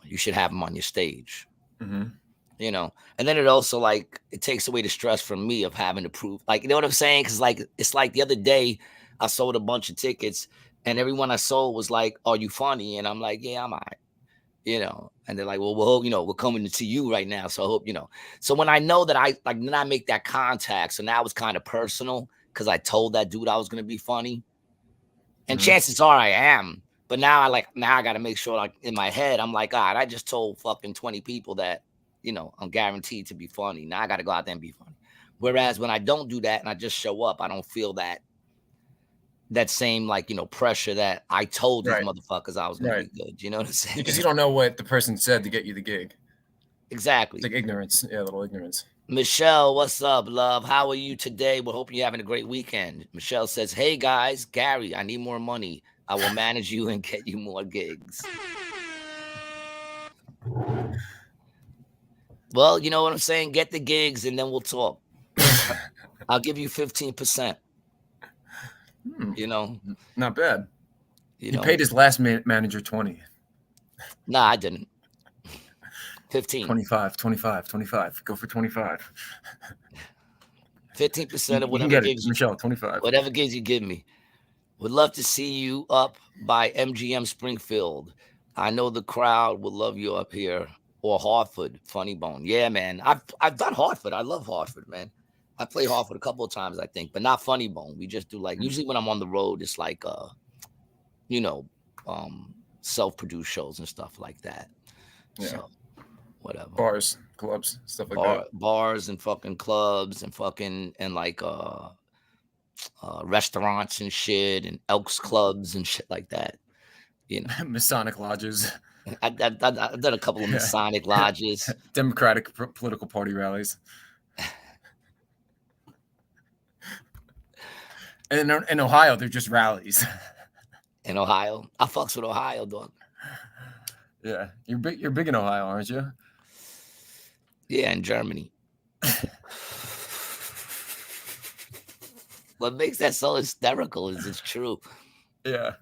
you should have him on your stage. You know, and then it also like it takes away the stress from me of having to prove, like, you know what I'm saying? Because like it's like the other day I sold a bunch of tickets and everyone I sold was like, are you funny? And I'm like, yeah, I'm all right. You know, and they're like, well, you know, we're coming to see you right now. So I hope, you know. So when I know that then I make that contact. So now it's kind of personal because I told that dude I was going to be funny. And chances are I am. But now I got to make sure, like in my head, I'm like, all right, I just told fucking 20 people that, you know, I'm guaranteed to be funny. Now I got to go out there and be funny. Whereas when I don't do that and I just show up, I don't feel that same, like, you know, pressure that I told these motherfuckers I was going to be good. You know what I'm saying? Because you don't know what the person said to get you the gig. Exactly. It's like ignorance. Yeah, a little ignorance. Michelle, what's up, love? How are you today? We're hoping you're having a great weekend. Michelle says, hey, guys, Gary, I need more money. I will manage you and get you more gigs. Well, you know what I'm saying? Get the gigs and then we'll talk. I'll give you 15%. You know? Not bad. He paid his last manager 20. Nah, I didn't. 15. 25. Go for 25. 15% of whatever gigs. Michelle, 25. Whatever gigs you give me. Would love to see you up by MGM Springfield. I know the crowd will love you up here. Or Hartford, Funny Bone. Yeah, man. I've done Hartford. I love Hartford, man. I played Hartford a couple of times, I think, but not Funny Bone. We just do like usually when I'm on the road, it's like you know, self-produced shows and stuff like that. Yeah. So whatever. Bars, clubs, stuff like that. Bars and fucking clubs and fucking and like restaurants and shit and Elks clubs and shit like that. You know, Masonic lodges. I've done a couple of Masonic lodges. Democratic political party rallies. And in Ohio, they're just rallies. In Ohio? I fucks with Ohio, dog. Yeah. You're big in Ohio, aren't you? Yeah, in Germany. What makes that so hysterical is it's true. Yeah.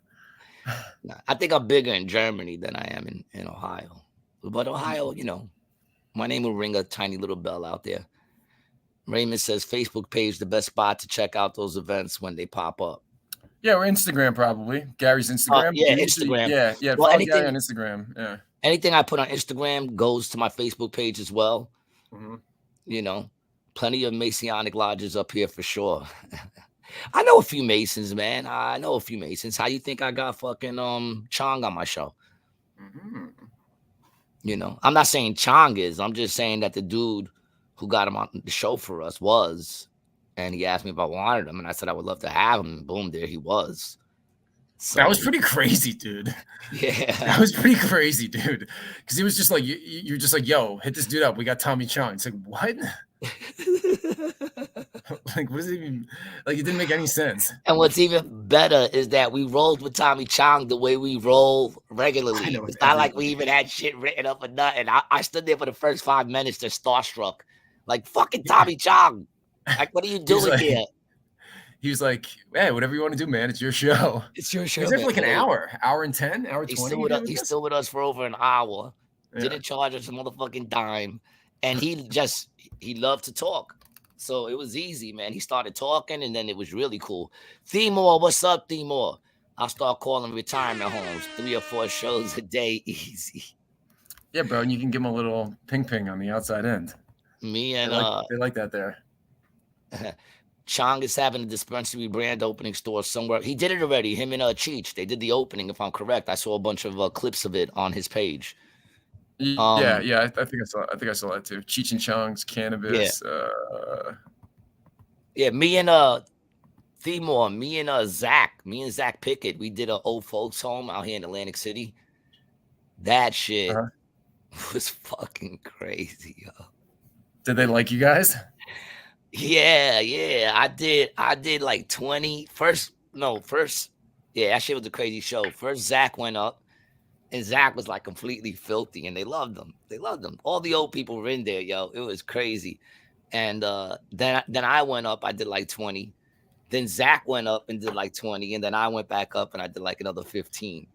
I think I'm bigger in Germany than I am in Ohio. But Ohio, you know, my name will ring a tiny little bell out there. Raymond says Facebook page the best spot to check out those events when they pop up. Yeah, or Instagram probably. Gary's Instagram. Yeah, Do you usually- Instagram. Yeah. Well, Follow Gary on Instagram. Yeah. anything I put on Instagram goes to my Facebook page as well. Mhm. You know, plenty of Masonic lodges up here for sure. I know a few Masons, man. I know a few Masons. How you think I got fucking Chong on my show? Mhm. You know, I'm not saying Chong is. I'm just saying that the dude who got him on the show for us was, and he asked me if I wanted him, and I said I would love to have him. And boom, there he was. So, That was pretty crazy, dude. Yeah, That was pretty crazy, dude. Because he was just like, you're just like, yo, hit this dude up. We got Tommy Chong. It's like, what? Like, what does it even, like, it didn't make any sense. And what's even better is that we rolled with Tommy Chong the way we roll regularly. know, It's not like we even had shit written up or nothing. I stood there for the first 5 minutes, just starstruck. Like, fucking Tommy Chong. Like, what are you doing like- here? He was like, hey, whatever you want to do, man. It's your show. It's your show. He was there for like an man. hour and 10, hour 20. He's still with us for over an hour. Yeah. Didn't charge us a motherfucking dime. And he loved to talk. So it was easy, man. He started talking, and then it was really cool. Timor, what's up, Timor? I'll start calling retirement homes. 3 or 4 shows a day, easy. Yeah, bro. And you can give him a little ping on the outside end. Me and They like that there. Chong is having a dispensary brand opening store somewhere. He did it already. Him and Cheech. They did the opening, if I'm correct. I saw a bunch of clips of it on his page. Yeah. I think I saw that too. Cheech and Chong's cannabis. Yeah, me and Timor, me and Zach Pickett, we did an old folks home out here in Atlantic City. That shit was fucking crazy, yo. Did they like you guys? Yeah. I did like 20. First. Yeah, that shit was a crazy show. First, Zach went up, and Zach was like completely filthy, and they loved him. All the old people were in there, yo. It was crazy. And then I went up, I did like 20. Then Zach went up and did like 20, and then I went back up and I did like another 15.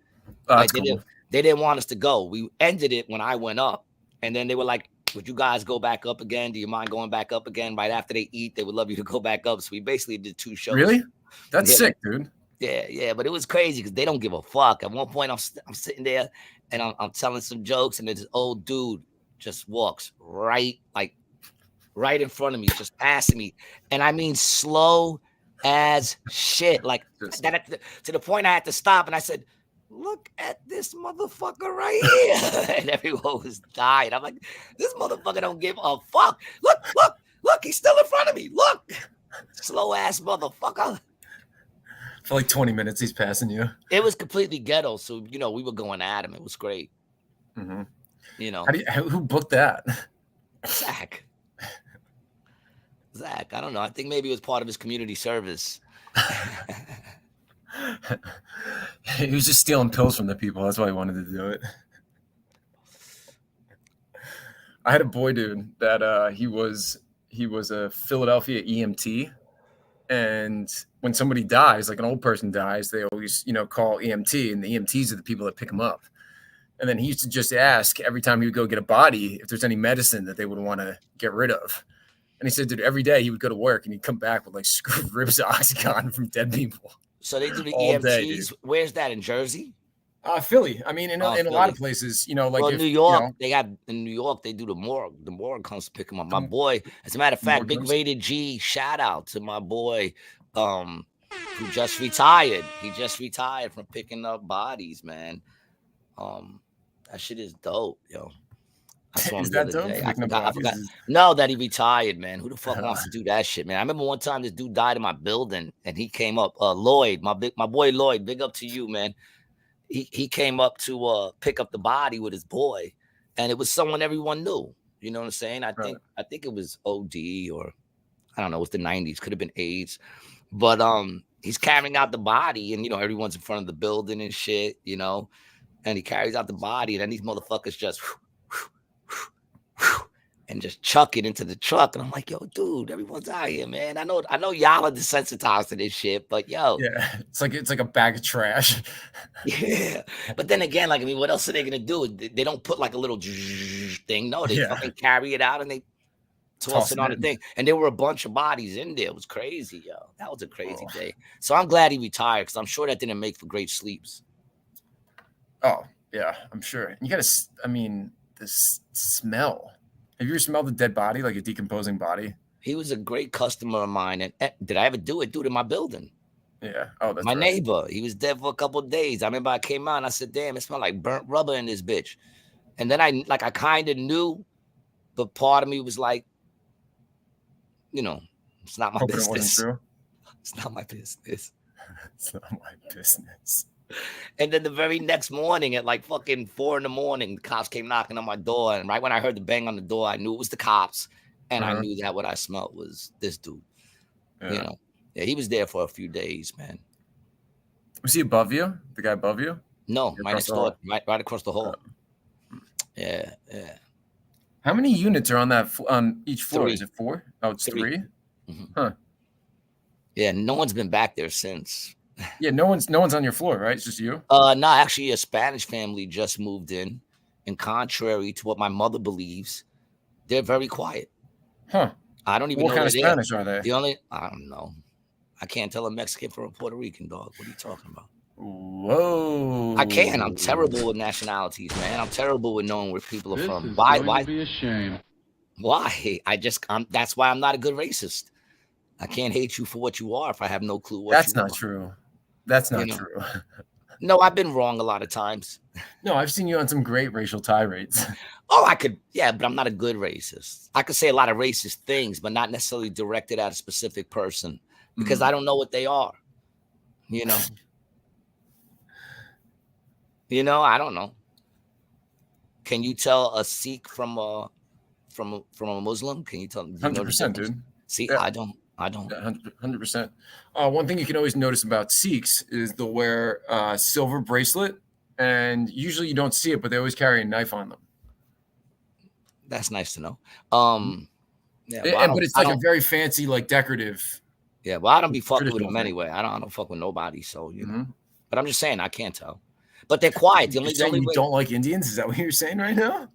That's Like, cool. they didn't want us to go. We ended it when I went up, and then they were like, would you guys go back up again? Do you mind going back up again? Right after they eat, they would love you to go back up. So we basically did 2 shows. Really? That's Yeah. sick, dude. Yeah, but it was crazy because they don't give a fuck. At one point, I'm sitting there and I'm telling some jokes, and this old dude just walks right in front of me, just passing me, and I mean slow as shit, like that, to the point I had to stop, and I said, "Look at this motherfucker right here," and everyone was dying. I'm like, "This motherfucker don't give a fuck. Look, he's still in front of me. Look, slow ass motherfucker." For like 20 minutes, he's passing you. It was completely ghetto, so we were going at him. It was great. Mm-hmm. Who Who booked that? Zach, I don't know. I think maybe it was part of his community service. He was just stealing pills from the people. That's why he wanted to do it. I had a boy, dude, that he was a Philadelphia EMT. And when somebody dies, like an old person dies, they always, call EMT, and the EMTs are the people that pick them up. And then he used to just ask every time he would go get a body if there's any medicine that they would want to get rid of. And he said, dude, every day he would go to work and he'd come back with like screwed ribs of Oxycontin from dead people. So they do the All EMTs. day, Where's that, in Jersey? Philly. I mean, in a lot of places, like New York, they got in New York, they do the morgue. The morgue comes to pick him up. My boy, as a matter of fact, Big Rated G, shout out to my boy, who just retired. He just retired from picking up bodies, man. That shit is dope, yo. I saw him Is the that other dope? day. I forgot. No, that he retired, man. Who the fuck wants to do that shit, man? I remember one time this dude died in my building, and he came up. Lloyd, my boy Lloyd, big up to you, man. He came up to pick up the body with his boy, and it was someone everyone knew. You know what I'm saying? I think it was OD, or I don't know. It was the 90s. Could have been AIDS, but he's carrying out the body, and everyone's in front of the building and shit, and he carries out the body, and then these motherfuckers just and just chuck it into the truck. And I'm like, yo, dude, everyone's out here, man. I know y'all are desensitized to this shit, but yo. Yeah, it's like a bag of trash. Yeah. But then again, what else are they gonna do? They don't put like a little thing. No, they fucking carry it out and they tossing on the thing. And there were a bunch of bodies in there. It was crazy, yo. That was a crazy day. So I'm glad he retired because I'm sure that didn't make for great sleeps. Oh, yeah, I'm sure. You got to, I mean, this smell. Have you ever smelled a dead body, like a decomposing body? He was a great customer of mine. And did I ever do it? Dude, in my building. Yeah. Oh, that's my right. neighbor. He was dead for a couple of days. I remember I came out and I said, damn, it smelled like burnt rubber in this bitch. And then I kind of knew, but part of me was like, you know, it's not my business. It wasn't true. It's not my business. It's not my business. And then the very next morning at like fucking 4 a.m, the cops came knocking on my door. And right when I heard the bang on the door, I knew it was the cops. And I knew that what I smelled was this dude. Yeah. You know, yeah, he was there for a few days, man. Was he above you? The guy above you? No, right next door, right across the hall. Yeah, yeah. How many units are on that on each floor? 3. Is it 4? Oh, it's 3. Mm-hmm. Huh. Yeah, no one's been back there since. Yeah, no one's on your floor, right? It's just you. No, actually, a Spanish family just moved in, and contrary to what my mother believes, they're very quiet. Huh? I don't even know what kind of Spanish are they. I don't know. I can't tell a Mexican from a Puerto Rican, dog. What are you talking about? Whoa! I can. I'm terrible with nationalities, man. I'm terrible with knowing where people are from. Why? To be a shame. Why? That's why I'm not a good racist. I can't hate you for what you are if I have no clue what That's you not are. true. That's not true. No, I've been wrong a lot of times. No, I've seen you on some great racial tirades. Oh, I could, yeah, but I'm not a good racist. I could say a lot of racist things, but not necessarily directed at a specific person because I don't know what they are. You know? I don't know. Can you tell a Sikh from a Muslim? Can you tell? 100%, dude. See, yeah. I don't. Yeah, 100%. One thing you can always notice about Sikhs is they'll wear a silver bracelet, and usually you don't see it, but they always carry a knife on them. That's nice to know. Yeah, but it's like a very fancy, like decorative. Yeah, well, I don't be fucking with them anyway. I don't fuck with nobody, so you know. But I'm just saying, I can't tell. But they're quiet. The only way... don't like Indians? Is that what you're saying right now?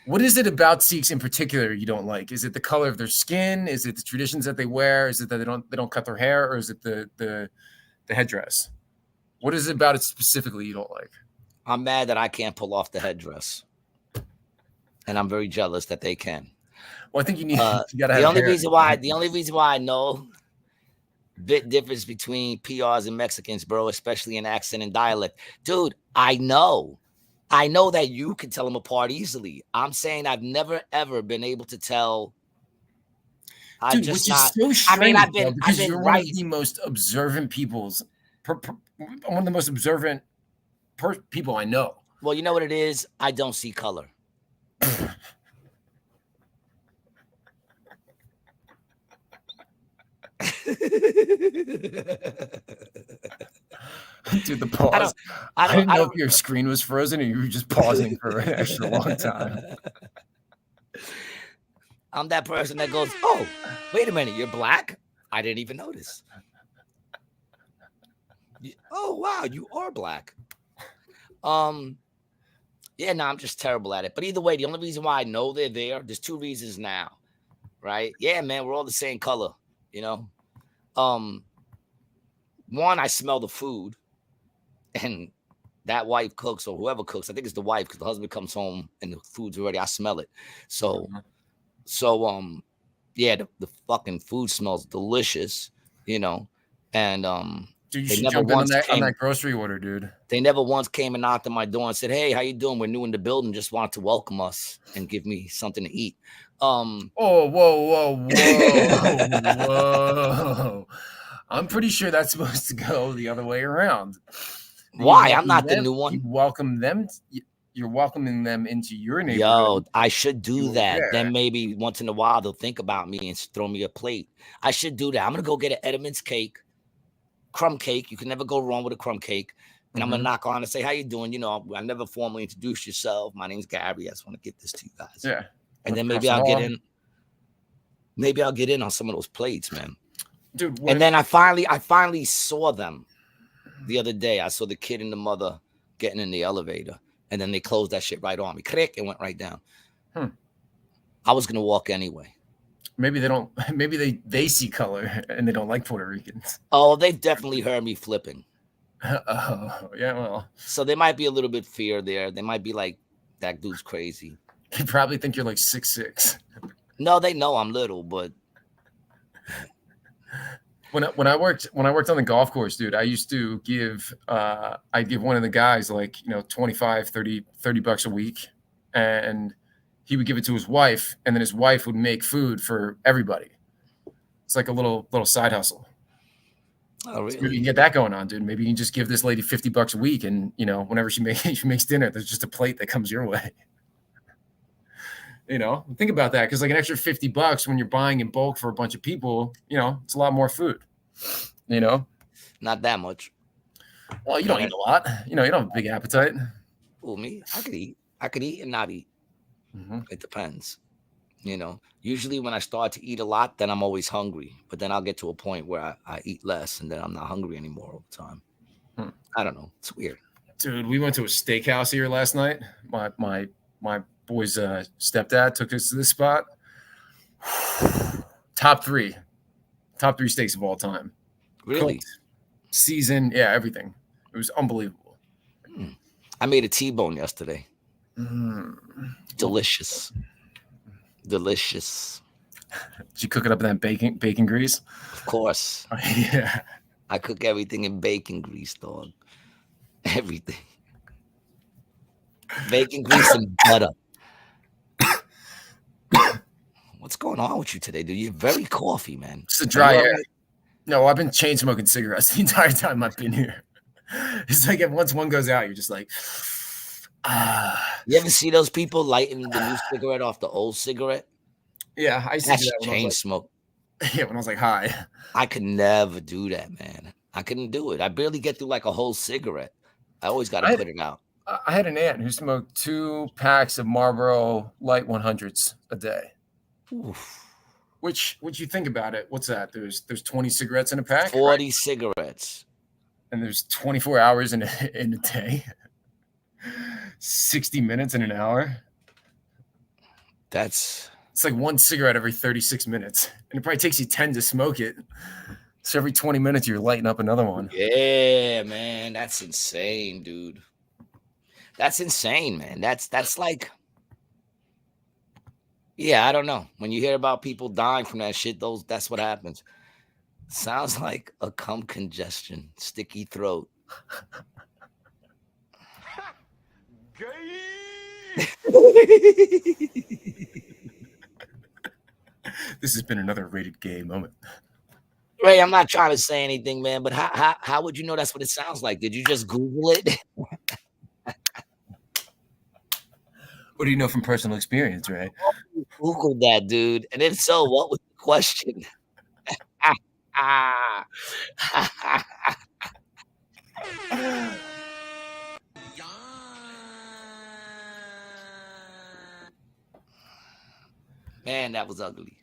What is it about Sikhs in particular you don't like? Is it the color of their skin? Is it the traditions that they wear? Is it that they don't cut their hair, or is it the headdress? What is it about it specifically you don't like? I'm mad that I can't pull off the headdress, and I'm very jealous that they can. Well, I think you need. You gotta the only reason why I know bit difference between PRs and Mexicans, bro, especially in accent and dialect, dude. I know that you can tell them apart easily. I'm saying I've never ever been able to tell. Dude, which is so strange. I mean, I've been you're one of the most observant peoples. One of the most observant people I know. Well, you know what it is. I don't see color. Dude, the pause. I didn't know if your screen was frozen or you were just pausing for an extra long time. I'm that person that goes, oh, wait a minute, you're black? I didn't even notice. Oh, wow, you are black. Yeah, no, I'm just terrible at it. But either way, the only reason why I know they're there's 2 reasons now, right? Yeah, man, we're all the same color, you know? One, I smell the food, and that wife cooks or whoever cooks. I think it's the wife because the husband comes home and the food's already. I smell it. So yeah, the fucking food smells delicious, you know. And dude, you should jump in on that grocery order, dude. They never once came and knocked on my door and said, "Hey, how you doing? We're new in the building. Just wanted to welcome us and give me something to eat." Whoa. I'm pretty sure that's supposed to go the other way around. Why? I'm not the new one. You welcome them. You're welcoming them into your neighborhood. Yo, I should do that. Yeah. Then maybe once in a while they'll think about me and throw me a plate. I should do that. I'm gonna go get an Edmonds cake, crumb cake. You can never go wrong with a crumb cake. And I'm gonna knock on and say, "How you doing?" You know, I never formally introduced yourself. My name's Gary. I just want to get this to you guys. Yeah. And then maybe I'll get in. Maybe I'll get in on some of those plates, man. Dude. And then I finally saw them the other day. I saw the kid and the mother getting in the elevator, and then they closed that shit right on me. Click, it went right down. I was gonna walk anyway. Maybe they don't. Maybe they see color and they don't like Puerto Ricans. Oh, they've definitely heard me flipping. Oh yeah, well, So there might be a little bit fear there. They might be like, that dude's crazy. they probably think you're like 6'6". No, they know I'm little, but When I worked on the golf course, dude, I used to give I'd give one of the guys like 25, 30 bucks a week, and he would give it to his wife, and then his wife would make food for everybody. It's like a little side hustle. oh, really? So maybe you can get that going on, dude. Maybe you can just give this lady 50 bucks a week, and whenever she makes dinner, there's just a plate that comes your way. Think about that, because like an extra 50 bucks when you're buying in bulk for a bunch of people, it's a lot more food. Not that much. Well, you don't eat a lot. You don't have a big appetite. Oh, me? I could eat and not eat. Mm-hmm. It depends. Usually when I start to eat a lot, then I'm always hungry. But then I'll get to a point where I eat less, and then I'm not hungry anymore all the time. I don't know. It's weird. Dude, we went to a steakhouse here last night. My boy's stepdad took us to this spot. Top three steaks of all time. Really? Cooked, seasoned, yeah, everything. It was unbelievable. I made a T-bone yesterday. Delicious. Did you cook it up in that bacon grease? Of course. Yeah. I cook everything in bacon grease, dog. Everything. Bacon grease and butter. What's going on with you today, dude? You're very coffee, man. It's a dry air. No, I've been chain smoking cigarettes the entire time I've been here. It's like once one goes out, you're just like, You ever see those people lighting the new cigarette off the old cigarette? Yeah, I used to do That's that when I chain was smoke. yeah, when I was like high. I could never do that, man. I couldn't do it. I barely get through like a whole cigarette. I always got to put it out. I had an aunt who smoked 2 packs of Marlboro Light 100s a day. Oof. Which you think about it, what's that? There's 20 cigarettes in a pack, 40 right? cigarettes, and there's 24 hours in a day, 60 minutes in an hour. It's like one cigarette every 36 minutes, and it probably takes you 10 to smoke it. So every 20 minutes, you're lighting up another one. Yeah, man, that's insane, dude. That's insane, man. That's like, yeah, I don't know. When you hear about people dying from that shit, that's what happens. Sounds like a cum congestion, sticky throat. This has been another rated gay moment. Ray, I'm not trying to say anything, man, but how would you know that's what it sounds like? Did you just Google it? What do you know from personal experience, Ray? Googled that, dude. And if so, what was the question? Man, that was ugly.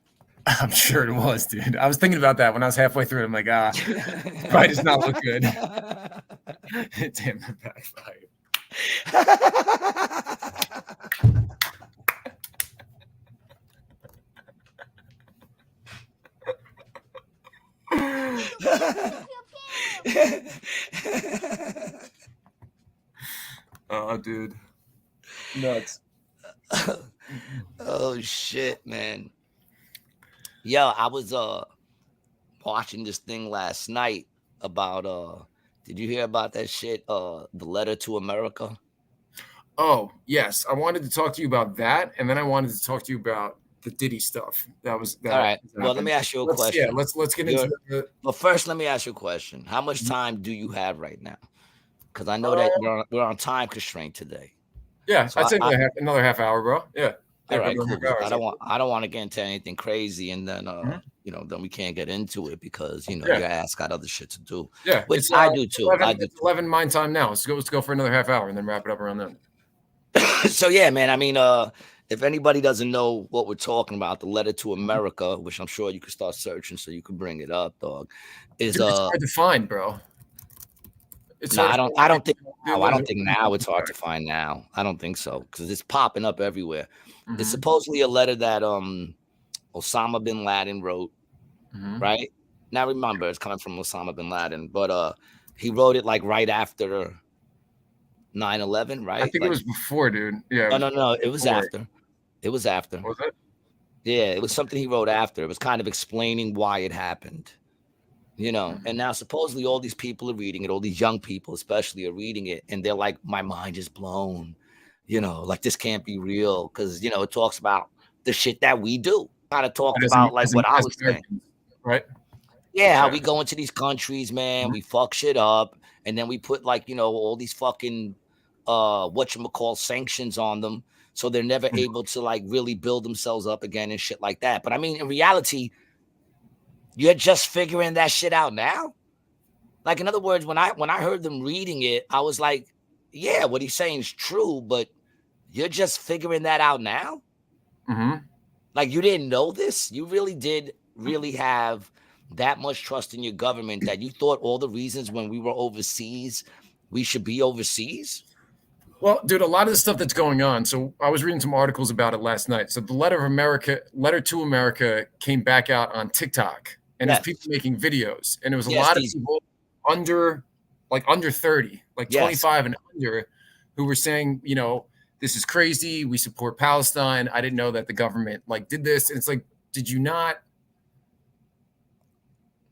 I'm sure it was, dude. I was thinking about that when I was halfway through it. I'm like, probably does not look good. Damn, that backfired. Oh, dude. Nuts. Oh shit, man. Yo, I was watching this thing last night about did you hear about that shit? The letter to America? Oh, yes. I wanted to talk to you about that, and then I wanted to talk to you about the Diddy stuff. That all right. Well, let me ask you a question. Yeah, let's get into it. But first, let me ask you a question. How much time do you have right now? Because I know that we're on time constraint today. Yeah, so I'd say another half hour, bro. Yeah. All right, cool. I don't want to get into anything crazy, and then then we can't get into it because your ass got other shit to do. Yeah, which I do too. 11 mine time now. Let's go for another half hour and then wrap it up around then. So yeah, man. I mean, if anybody doesn't know what we're talking about, the letter to America, which I'm sure you could start searching, so you could bring it up, dog. Is Dude, it's hard to find, bro. It's No, hard I to don't. find I don't think. they're No, I don't limited. think now it's hard to find now. I don't think so because it's popping up everywhere. It's Mhm, supposedly a letter that Osama bin Laden wrote. mhm. Right now, remember it's coming from Osama bin Laden, but he wrote it like right after 9/11, I right? think it Like was before, dude. Yeah, it no, was no, no. It was before. after. It was after. Was it? Yeah, it was something he wrote after. It was kind of explaining why it happened. And Mhm. now supposedly all these people are reading it, all these young people especially are reading it, and they're like, my mind is blown, like this can't be real, because it talks about the shit that we do. Kind of talked But about like what I as was saying. Americans, right? Yeah, how Yeah. we go into these countries, man, Mhm, we fuck shit up, and then we put like, all these fucking whatchamacall sanctions on them, so they're never mhm. able to like really build themselves up again and shit like that. But I mean, in reality, you're just figuring that shit out now. Like, in other words, when I heard them reading it, I was like, yeah, what he's saying is true, but you're just figuring that out now? Mhm. Like, you didn't know this? You really did really have that much trust in your government that you thought all the reasons when we were overseas, we should be overseas? Well, dude, a lot of the stuff that's going on. So I was reading some articles about it last night. So the letter to America came back out on TikTok, and there's people Yes. making videos, and it was a Yes, lot of these people under, under 30, like yes. 25 and under, who were saying, this is crazy. We support Palestine. I didn't know that the government did this. And it's like, did you not?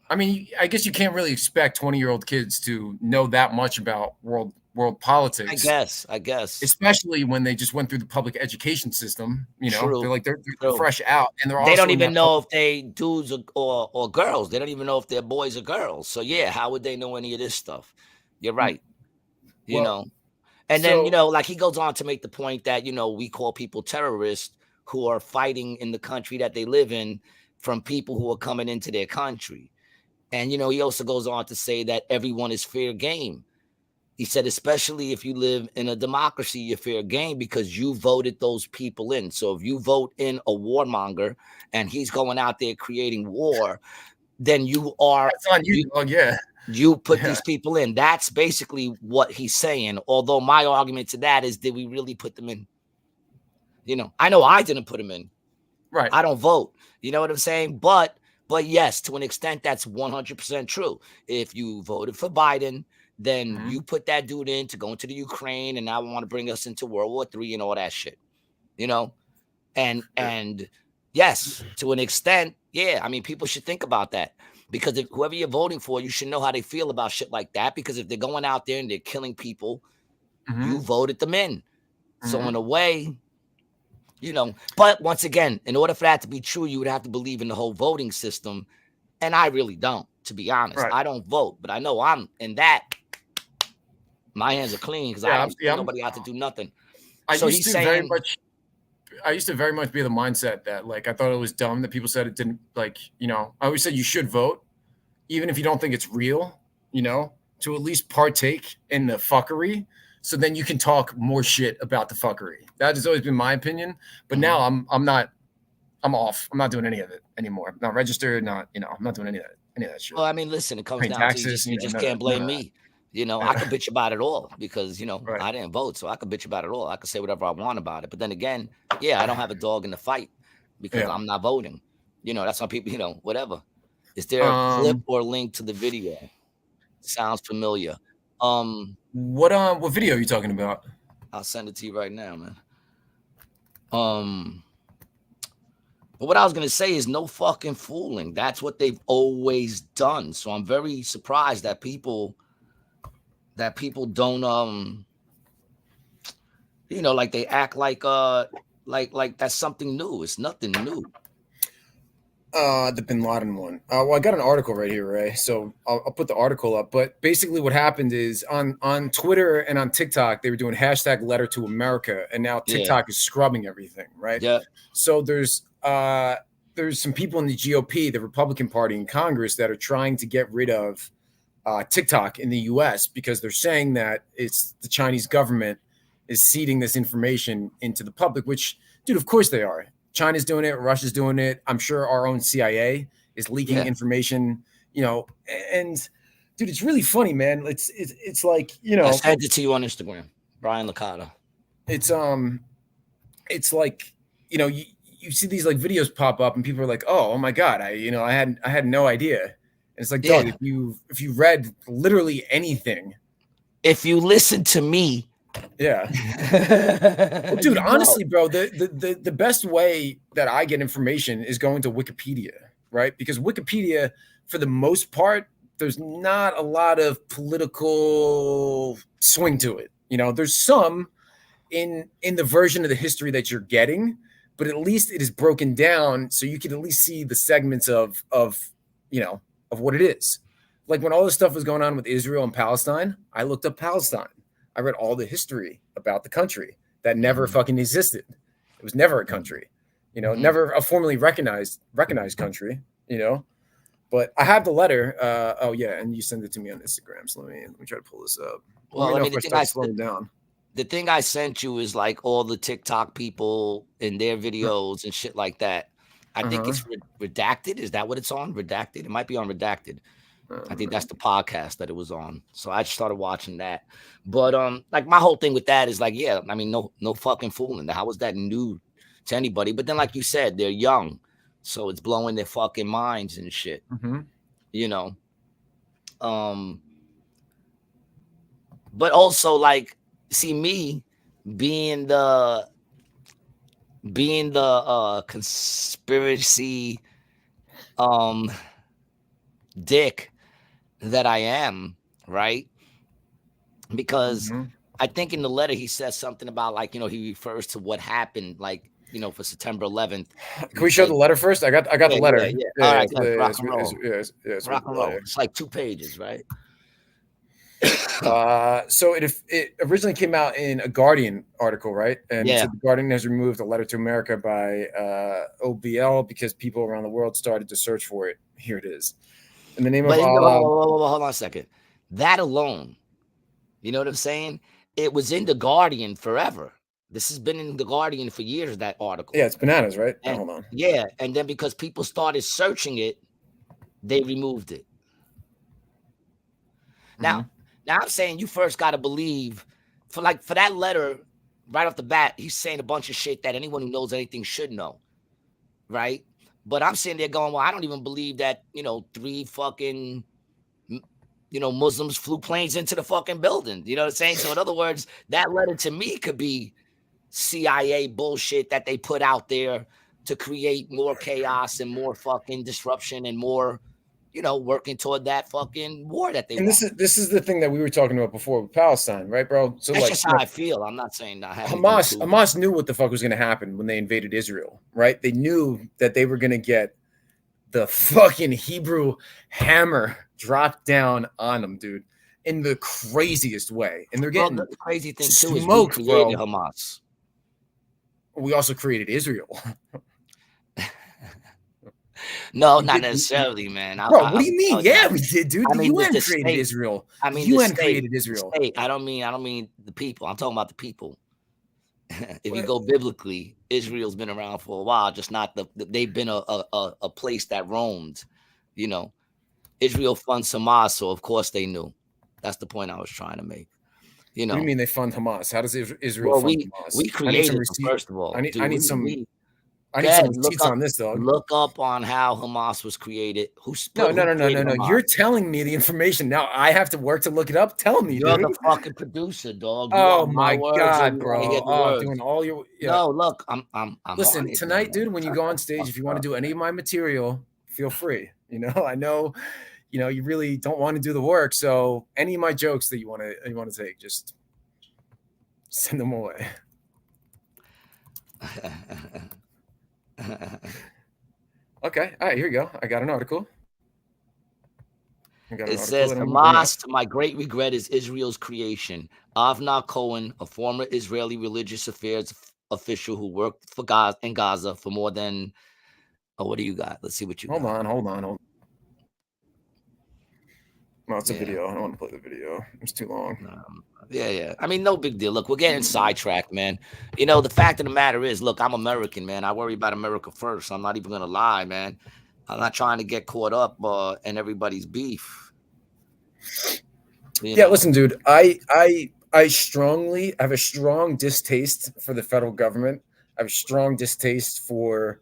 I mean, I guess you can't really expect 20-year-old kids to know that much about world I politics, guess. I guess. especially when they just went through the public education system. They're True. they're True. fresh out, and they're They don't also in even that know public. if they dudes or girls. They don't even know if they're boys or girls. So yeah, how would they know any of this stuff? You're right. You Well, know. And then, so like he goes on to make the point that, we call people terrorists who are fighting in the country that they live in from people who are coming into their country. And, he also goes on to say that everyone is fair game. He said, especially if you live in a democracy, you're fair game because you voted those people in. So if you vote in a warmonger and he's going out there creating war, then you are that's on you, dog. Yeah, you put yeah, these people in. That's basically what he's saying. Although my argument to that is, did we really put them in? I know I didn't put them in. right. I don't vote. You know what I'm saying? But yes, to an extent, that's 100% true. If you voted for Biden, then Mhm, you put that dude in to go into the Ukraine and now want to bring us into World War III and all that shit. You know, yeah. and yes, to an extent, yeah. I mean, people should think about that because if whoever you're voting for, you should know how they feel about shit like that. Because if they're going out there and they're killing people, you Mhm, voted them in. So in mhm, a way, but once again, in order for that to be true, you would have to believe in the whole voting system. And I really don't, to be honest. right. I don't vote, but I know I'm in that. My hands are clean because I Yeah, don't send nobody out to do nothing. I So used he's to very saying, much. I used to very much be of the mindset that I thought it was dumb that people said it didn't I always said you should vote even if you don't think it's real, to at least partake in the fuckery so then you can talk more shit about the fuckery. That has always been my opinion, but now mhm. I'm off. I'm not doing any of it anymore. I'm not registered, I'm not doing any of that shit. well, I mean, listen, it comes Paying down to taxes, you just none can't of blame that. me. I Yeah. could bitch about it all because, Right. I didn't vote. So I could bitch about it all. I could say whatever I want about it. But then again, yeah, I don't have a dog in the fight because Yeah. I'm not voting. That's why people, whatever. Is there a clip Um or link to the video? Sounds familiar. Um, what video are you talking about? I'll send it to you right now, man. But what I was gonna say is no fucking fooling. That's what they've always done. So I'm very surprised that people don't like they act like that's something new. It's nothing new. The Bin Laden one. Well, I got an article right here, Ray. So I'll put the article up. But basically, what happened is on Twitter and on TikTok, they were doing hashtag Letter to America, and now Yeah. TikTok is scrubbing everything, right? Yeah. So there's some people in the GOP, the Republican Party in Congress, that are trying to get rid of TikTok in the U.S. because they're saying that it's the Chinese government is seeding this information into the public. Which, dude, of course they are. China's doing it. Russia's doing it. I'm sure our own CIA is leaking Yeah. information, and dude, it's really funny, man. It's like, you know, I sent it to you on Instagram, Brian Licata. it's like, you know, you see these like videos pop up and people are like, oh my God, I had no idea. And it's like, dog, if you read literally anything, if you listen to me, yeah. Well, dude, honestly, bro, the best way that I get information is going to Wikipedia, right? Because Wikipedia, for the most part, there's not a lot of political swing to it. You know, there's some in the version of the history that you're getting, but at least it is broken down so you can at least see the segments of what it is. Like when all this stuff was going on with Israel and Palestine, I looked up Palestine. I read all the history about the country that never fucking existed. It was never a country, you know, never a formally recognized country, you know. But I have the letter. Oh yeah, and you send it to me on Instagram. So let me try to pull this up. Well, let me know if I start slowing down. The thing I sent you is like all the TikTok people and their videos and shit like that. I think it's Redacted. Is that what it's on? Redacted. It might be on Redacted. I think that's the podcast that it was on. So I started watching that. But like my whole thing with that is like, yeah, I mean, no fucking fooling. How was that new to anybody? But then, like you said, they're young, so it's blowing their fucking minds and shit. You know. But also, like, see me being the conspiracy dick that I am, right? Because I think in the letter he says something about, like, you know, he refers to what happened, like, you know, for September 11th. Can we show the letter first? I got the letter. Yeah. All right, rock and roll. Rock and roll. It's like 2 pages, right? So it originally came out in a Guardian article, right? And so the Guardian has removed a letter to America by OBL because people around the world started to search for it. Here it is. In the name of Allah. Hold on a second. That alone, you know what I'm saying? It was in the Guardian forever. This has been in the Guardian for years, that article. Yeah, it's bananas, right? And, hold on. Yeah, and then because people started searching it, they removed it. Now I'm saying you first got to believe for that letter right off the bat, he's saying a bunch of shit that anyone who knows anything should know, right? But I'm sitting there going, well, I don't even believe that, you know, 3 fucking, you know, Muslims flew planes into the fucking building. You know what I'm saying? So in other words, that letter to me could be CIA bullshit that they put out there to create more chaos and more fucking disruption and more, you know, working toward that fucking war that they want. This is the thing that we were talking about before with Palestine, right, bro? So that's just how I feel. I'm not saying that Hamas knew what the fuck was going to happen when they invaded Israel, right? They knew that they were going to get the fucking Hebrew hammer dropped down on them, dude, in the craziest way. And they're getting the crazy thing too is smoked, we created bro. Hamas. We also created Israel. No, not necessarily, man. Bro, what do you mean? Yeah, we did, dude. The UN created Israel. I mean, the UN created Israel. I don't mean the people. I'm talking about the people. If you go biblically, Israel's been around for a while, just not they've been a place that roamed, you know. Israel funds Hamas, so of course they knew. That's the point I was trying to make. You know. What do you mean they fund Hamas? How does Israel fund Hamas? We created them, first of all. I need some receipts on this, dog. Look up on how Hamas was created. No. You're telling me the information. Now I have to work to look it up. Tell me, You're dude. the fucking producer, dog. Oh my God, bro. Doing all your No, look, I'm listen tonight, dude. When you go on stage, if you want to do any of my material, feel free. You know, I know, you know, you really don't want to do the work. So any of my jokes that you want to take, just send them away. Okay. All right. Here you go. I got an article. It says, Hamas, to my great regret, is Israel's creation. Avner Cohen, a former Israeli religious affairs official who worked for Gaza for more than... Oh, what do you got? Let's see what you got. Hold on. No, it's a video. I don't want to play the video. It's too long. Yeah. I mean, no big deal. Look, we're getting sidetracked, man. You know, the fact of the matter is, look, I'm American, man. I worry about America first. I'm not even going to lie, man. I'm not trying to get caught up in everybody's beef. Yeah, listen, dude. I strongly have a strong distaste for the federal government. I have a strong distaste for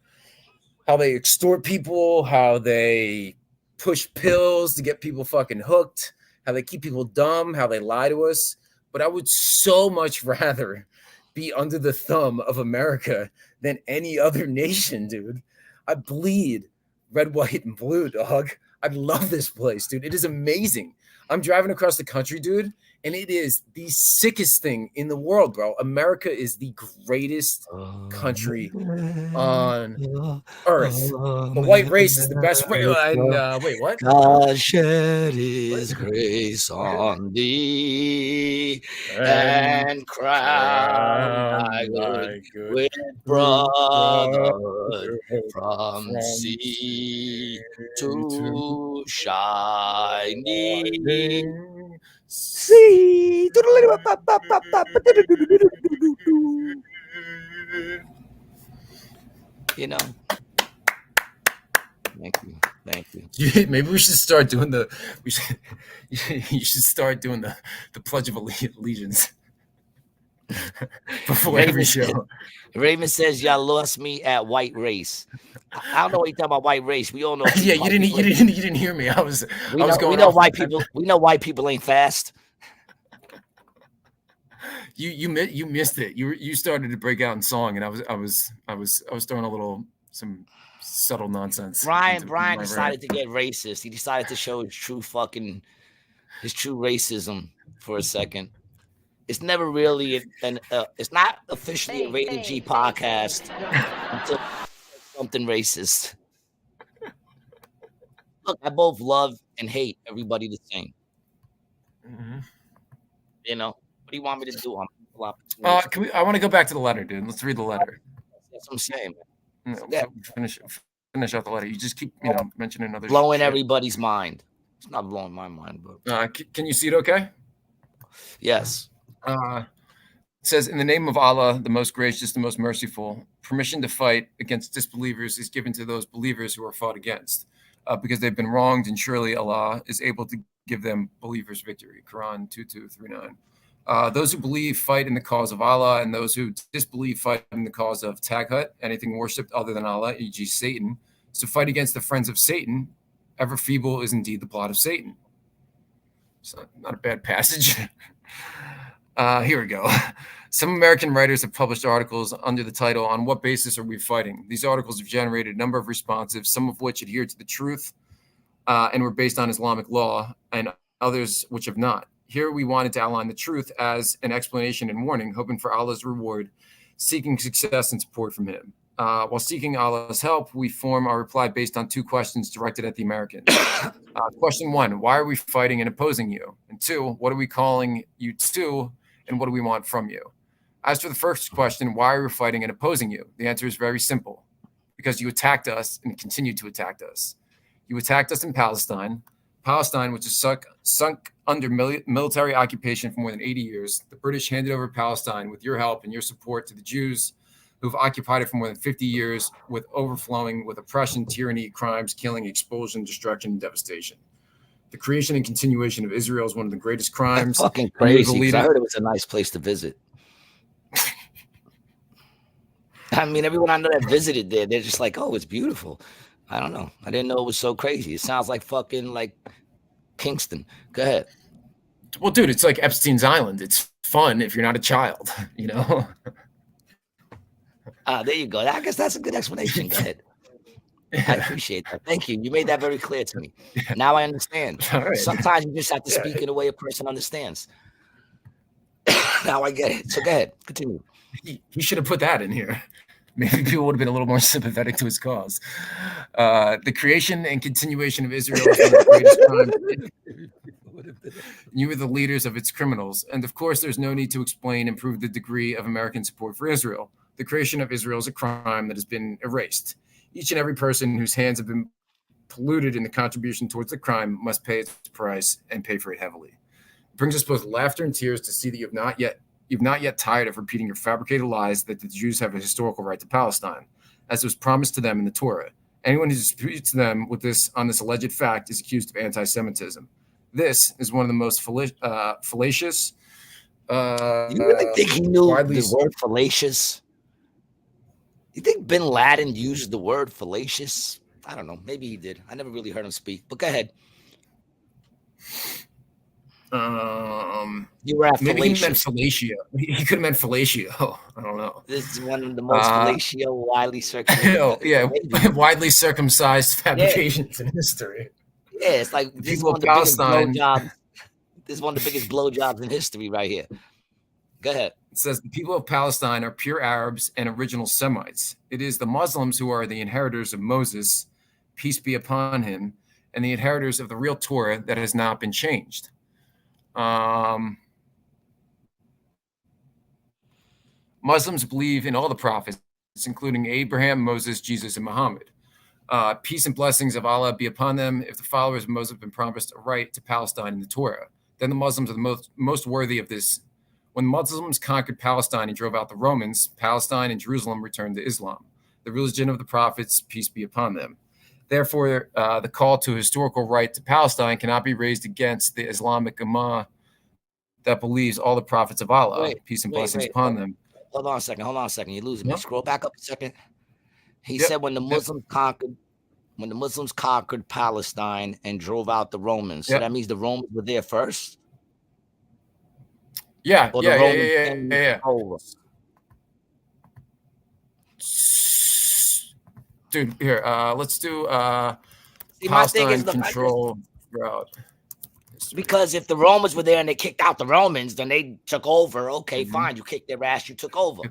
how they extort people, how they push pills to get people fucking hooked, how they keep people dumb, how they lie to us. But I would so much rather be under the thumb of America than any other nation, dude. I bleed red, white, and blue, dog. I love this place, dude. It is amazing. I'm driving across the country, dude, and it is the sickest thing in the world, bro. America is the greatest country on earth. The white race is the best race. Wait, what? God shed his grace on thee and crown thy good with brotherhood from sea to shining sea. You know. Thank you. Maybe we should start doing the. You should start doing the Pledge of Allegiance before every show. Raymond says y'all lost me at white race. I don't know what you're talking about white race. We all know. Yeah, you didn't hear me. I was going. We know white people. We know white people ain't fast. You missed it. You started to break out in song, and I was throwing a little some subtle nonsense. Brian decided to get racist. He decided to show his true racism for a second. It's never really it's not officially a Rated G podcast until something racist. Look, I both love and hate everybody the same. Mm-hmm. You know, what do you want me to do? I want to go back to the letter, dude. Let's read the letter. That's what I'm saying. Finish out the letter. You just keep, mentioning other blowing everybody's mind. It's not blowing my mind, but can you see it? Okay. Yes. It says, "In the name of Allah, the most gracious, the most merciful, permission to fight against disbelievers is given to those believers who are fought against, because they've been wronged, and surely Allah is able to give them believers victory." Quran 2239. Those who believe fight in the cause of Allah, and those who disbelieve fight in the cause of Taghut, anything worshipped other than Allah, e.g. Satan. So fight against the friends of Satan. Ever feeble is indeed the plot of Satan. It's not a bad passage. Here we go. Some American writers have published articles under the title, "On What Basis Are We Fighting?" These articles have generated a number of responses, some of which adhere to the truth and were based on Islamic law, and others which have not. Here we wanted to outline the truth as an explanation and warning, hoping for Allah's reward, seeking success and support from him. While seeking Allah's help, we form our reply based on two questions directed at the Americans. Question one, why are we fighting and opposing you? And two, what are we calling you to, and what do we want from you? As for the first question, why are we fighting and opposing you? The answer is very simple. Because you attacked us and continue to attack us. You attacked us in Palestine, which is sunk under military occupation for more than 80 years. The British handed over Palestine with your help and your support to the Jews, who've occupied it for more than 50 years, with overflowing with oppression, tyranny, crimes, killing, expulsion, destruction, and devastation. The creation and continuation of Israel is one of the greatest crimes. That's fucking crazy. I heard it was a nice place to visit. I mean, everyone I know that visited there, they're just like, oh, it's beautiful. I don't know. I didn't know it was so crazy. It sounds like fucking like Kingston. Go ahead. Well, dude, it's like Epstein's Island. It's fun if you're not a child, you know? There you go. I guess that's a good explanation. Go ahead. I appreciate that. Thank you. You made that very clear to me. Now I understand. Right. Sometimes you just have to speak in a way a person understands. Now I get it. So go ahead. Continue. He should have put that in here. Maybe people would have been a little more sympathetic to his cause. The creation and continuation of Israel is one of the greatest crimes. You were the leaders of its criminals. And of course, there's no need to explain and prove the degree of American support for Israel. The creation of Israel is a crime that has been erased. Each and every person whose hands have been polluted in the contribution towards the crime must pay its price and pay for it heavily. It brings us both laughter and tears to see that you've not yet tired of repeating your fabricated lies that the Jews have a historical right to Palestine, as was promised to them in the Torah. Anyone who disputes them with this on this alleged fact is accused of anti-Semitism. This is one of the most fallacious. You really think he knew widely the word fallacious? You think Bin Laden used the word fallacious? I don't know. Maybe he did. I never really heard him speak. But go ahead. You were at maybe he meant fallacious. fellatio. He could have meant fellatio. I don't know. This is one of the most fellatio, widely circulated. Widely circumcised fabrications in history. Yeah, it's like this is one of the biggest blowjobs. This is one of the biggest blowjobs in history right here. Go ahead. It says the people of Palestine are pure Arabs and original Semites. It is the Muslims who are the inheritors of Moses, peace be upon him, and the inheritors of the real Torah that has not been changed. Muslims believe in all the prophets, including Abraham, Moses, Jesus, and Muhammad. Peace and blessings of Allah be upon them. If the followers of Moses have been promised a right to Palestine in the Torah, then the Muslims are the most worthy of this. When Muslims conquered Palestine and drove out the Romans, Palestine and Jerusalem returned to Islam, the religion of the prophets, peace be upon them. Therefore, the call to historical right to Palestine cannot be raised against the Islamic Ummah that believes all the prophets of Allah, peace and blessings upon them. Hold on a second. You're losing me. Scroll back up a second. He said when the Muslims conquered Palestine and drove out the Romans. So that means the Romans were there first? Yeah. Dude, here, let's do Palestine control route. Because if the Romans were there and they kicked out the Romans, then they took over. Okay, fine. You kicked their ass, you took over.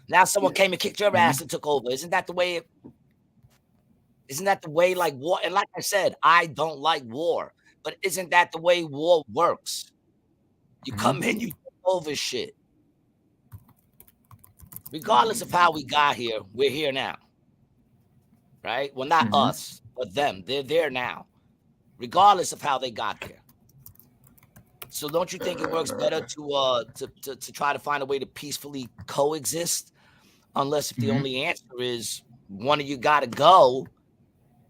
Now someone came and kicked your ass and took over. Isn't that the way like war? And like I said, I don't like war, but isn't that the way war works? You come in, you take over shit. Regardless of how we got here, we're here now. Right? Well, not us, but them. They're there now. Regardless of how they got there. So don't you think it works better to try to find a way to peacefully coexist? Unless if the only answer is one of you got to go,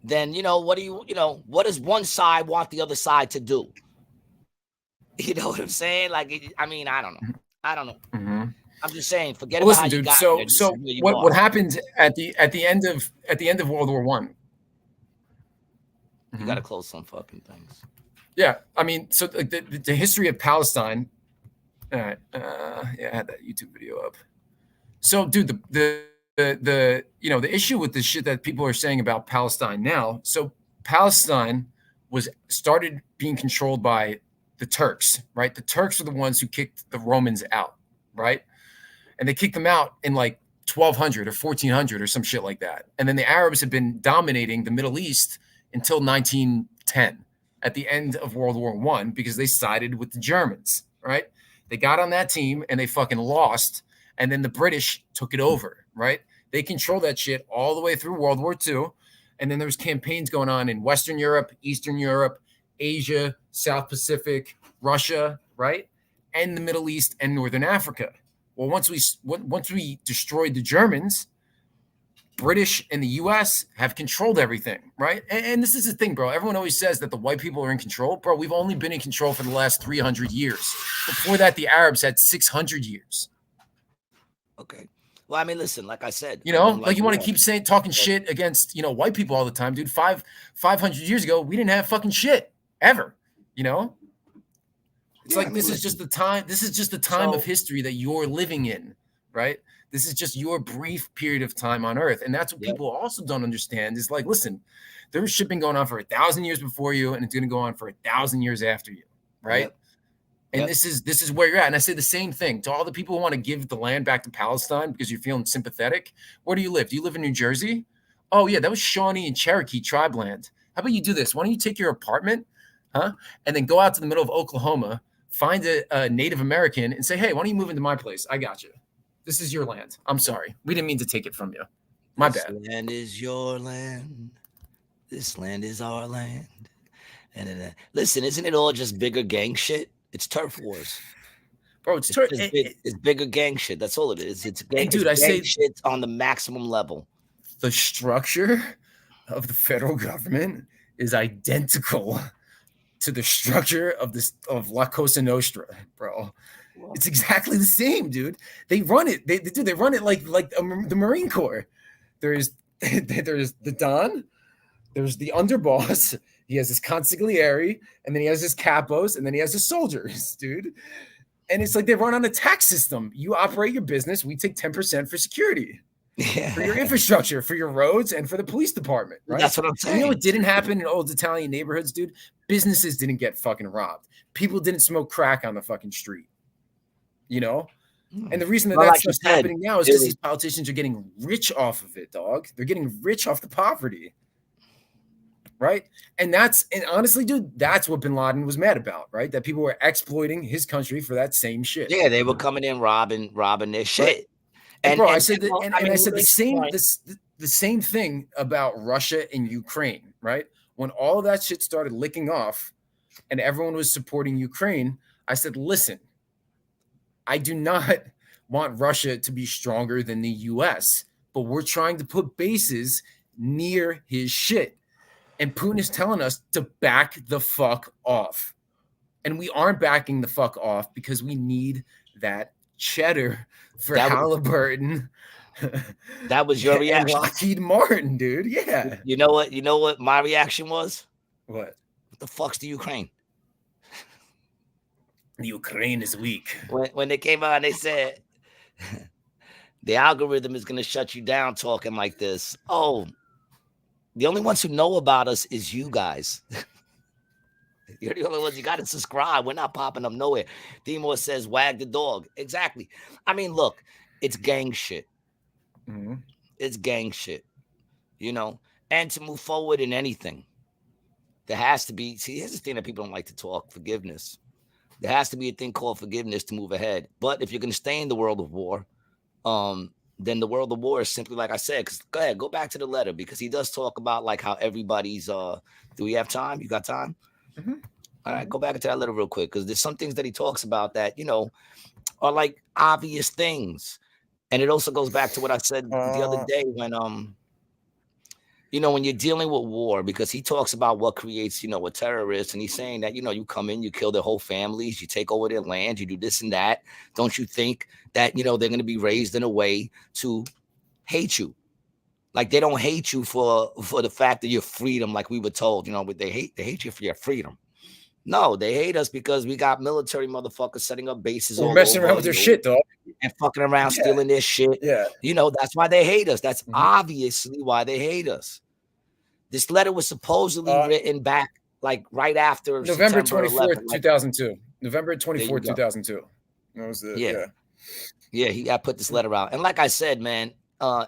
then, what does one side want the other side to do? You know what I'm saying? Like, I don't know. I'm just saying, forget about how you got there. So what happened at the end of World War I? You got to close some fucking things. Yeah, so the history of Palestine. All right, I had that YouTube video up. So, dude, the issue with the shit that people are saying about Palestine now. So, Palestine started being controlled by the Turks, right? The Turks are the ones who kicked the Romans out, right? And they kicked them out in like 1200 or 1400 or some shit like that. And then the Arabs have been dominating the Middle East until 1910. At the end of World War I, because they sided with the Germans, right? They got on that team and they fucking lost. And then the British took it over, right? They controlled that shit all the way through World War II. And then there was campaigns going on in Western Europe, Eastern Europe, Asia, South Pacific, Russia, right? And the Middle East and Northern Africa. Well, once we destroyed the Germans, British and the U.S. have controlled everything, right? And this is the thing, bro. Everyone always says that the white people are in control. Bro, we've only been in control for the last 300 years. Before that, the Arabs had 600 years. Okay. Well, listen, like I said. You want to keep talking shit against, white people all the time, dude. 500 years ago, we didn't have fucking shit, ever, It's this is just the time. This is just the time of history that you're living in, right? This is just your brief period of time on Earth. And that's what people also don't understand is like, listen, there was shit been going on for 1,000 years before you, and it's going to go on for 1,000 years after you, right? And this is where you're at. And I say the same thing to all the people who want to give the land back to Palestine because you're feeling sympathetic. Where do you live? Do you live in New Jersey? Oh, yeah, that was Shawnee and Cherokee tribe land. How about you do this? Why don't you take your apartment, and then go out to the middle of Oklahoma, find a Native American and say, hey, why don't you move into my place? I got you. This is your land. I'm sorry. We didn't mean to take it from you. My bad. This land is your land. This land is our land. And listen, isn't it all just bigger gang shit? It's turf wars. Bro, it's bigger gang shit. That's all it is. It's gang, shit on the maximum level. The structure of the federal government is identical to the structure of of La Cosa Nostra, bro. It's exactly the same, dude. They run it. They run it like the Marine Corps. There's the Don. There's the underboss. He has his consigliere, and then he has his capos, and then he has his soldiers, dude. And it's like they run on a tax system. You operate your business. We take 10% for security, for your infrastructure, for your roads, and for the police department. Right? That's what I'm saying. And you know what didn't happen in old Italian neighborhoods, dude? Businesses didn't get fucking robbed. People didn't smoke crack on the fucking street. You know? And the reason that stuff's happening now is because these politicians are getting rich off of it, dog. They're getting rich off the poverty. Right. And honestly, dude, that's what bin Laden was mad about, right? That people were exploiting his country for that same shit. Yeah, they were coming in robbing their shit. Right. And bro, I said the same thing about Russia and Ukraine, right? When all of that shit started licking off and everyone was supporting Ukraine, I said, listen, I do not want Russia to be stronger than the US, but we're trying to put bases near his shit. And Putin is telling us to back the fuck off. And we aren't backing the fuck off because we need that cheddar for Halliburton. That was your reaction. Lockheed Martin, dude. Yeah. You know what my reaction was? What the fuck's the Ukraine? The Ukraine is weak. When they came out and they said the algorithm is going to shut you down talking like this. Oh, the only ones who know about us is you guys. You're the only ones. You got to subscribe. We're not popping up nowhere. Demore says, wag the dog. Exactly. I mean, look, it's gang shit. Mm-hmm. It's gang shit, you know? And to move forward in anything, there has to be, see, here's the thing that people don't like to talk, forgiveness. There has to be a thing called forgiveness to move ahead. But if you're going to stay in the world of war, then the world of war is simply like I said. Because go ahead, go back to the letter, because he does talk about like how everybody's. Do we have time? You got time? Mm-hmm. All right, go back into that letter real quick, because there's some things that he talks about that are like obvious things, and it also goes back to what I said the other day when when you're dealing with war, because he talks about what creates a terrorist, and he's saying that you come in, you kill their whole families, you take over their land, you do this and that. Don't you think that they're going to be raised in a way to hate you? Like they don't hate you for the fact that you're freedom, like we were told, but they hate you for your freedom. No, they hate us because we got military motherfuckers setting up bases. We're messing around with their shit, dog. And fucking around, stealing their shit. Yeah. That's why they hate us. That's obviously why they hate us. This letter was supposedly written back like right after November 24th, 2002. November 24th, 2002. That was the Yeah, he got put this letter out. And like I said, man,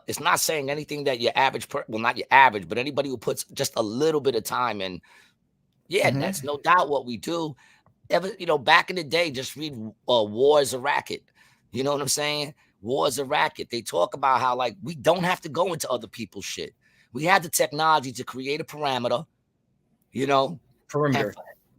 it's not saying anything that your average not your average, but anybody who puts just a little bit of time in. Yeah, that's no doubt what we do. Back in the day, just read War is a Racket. You know what I'm saying? War is a racket. They talk about how like we don't have to go into other people's shit. We have the technology to create a perimeter,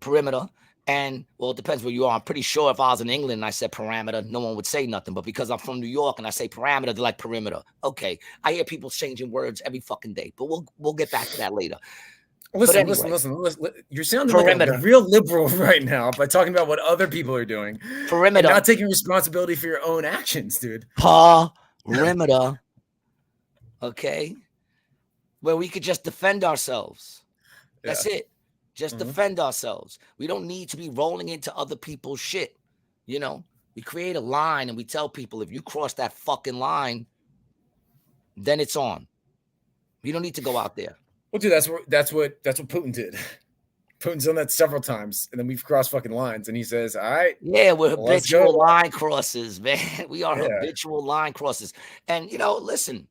perimeter. And well, it depends where you are. I'm pretty sure if I was in England and I said perimeter, no one would say nothing. But because I'm from New York and I say parameter, they're like perimeter. Okay. I hear people changing words every fucking day, but we'll get back to that later. Listen. You're sounding like a real liberal right now by talking about what other people are doing. Perimeter. And not taking responsibility for your own actions, dude. Perimeter. Okay. Where we could just defend ourselves. That's it. Just defend ourselves. We don't need to be rolling into other people's shit. We create a line and we tell people, if you cross that fucking line, then it's on. You don't need to go out there. Well, dude, that's what Putin did. Putin's done that several times, and then we've crossed fucking lines, and he says, all right. Yeah, we're habitual line crosses, man. We are habitual line crosses. And, listen,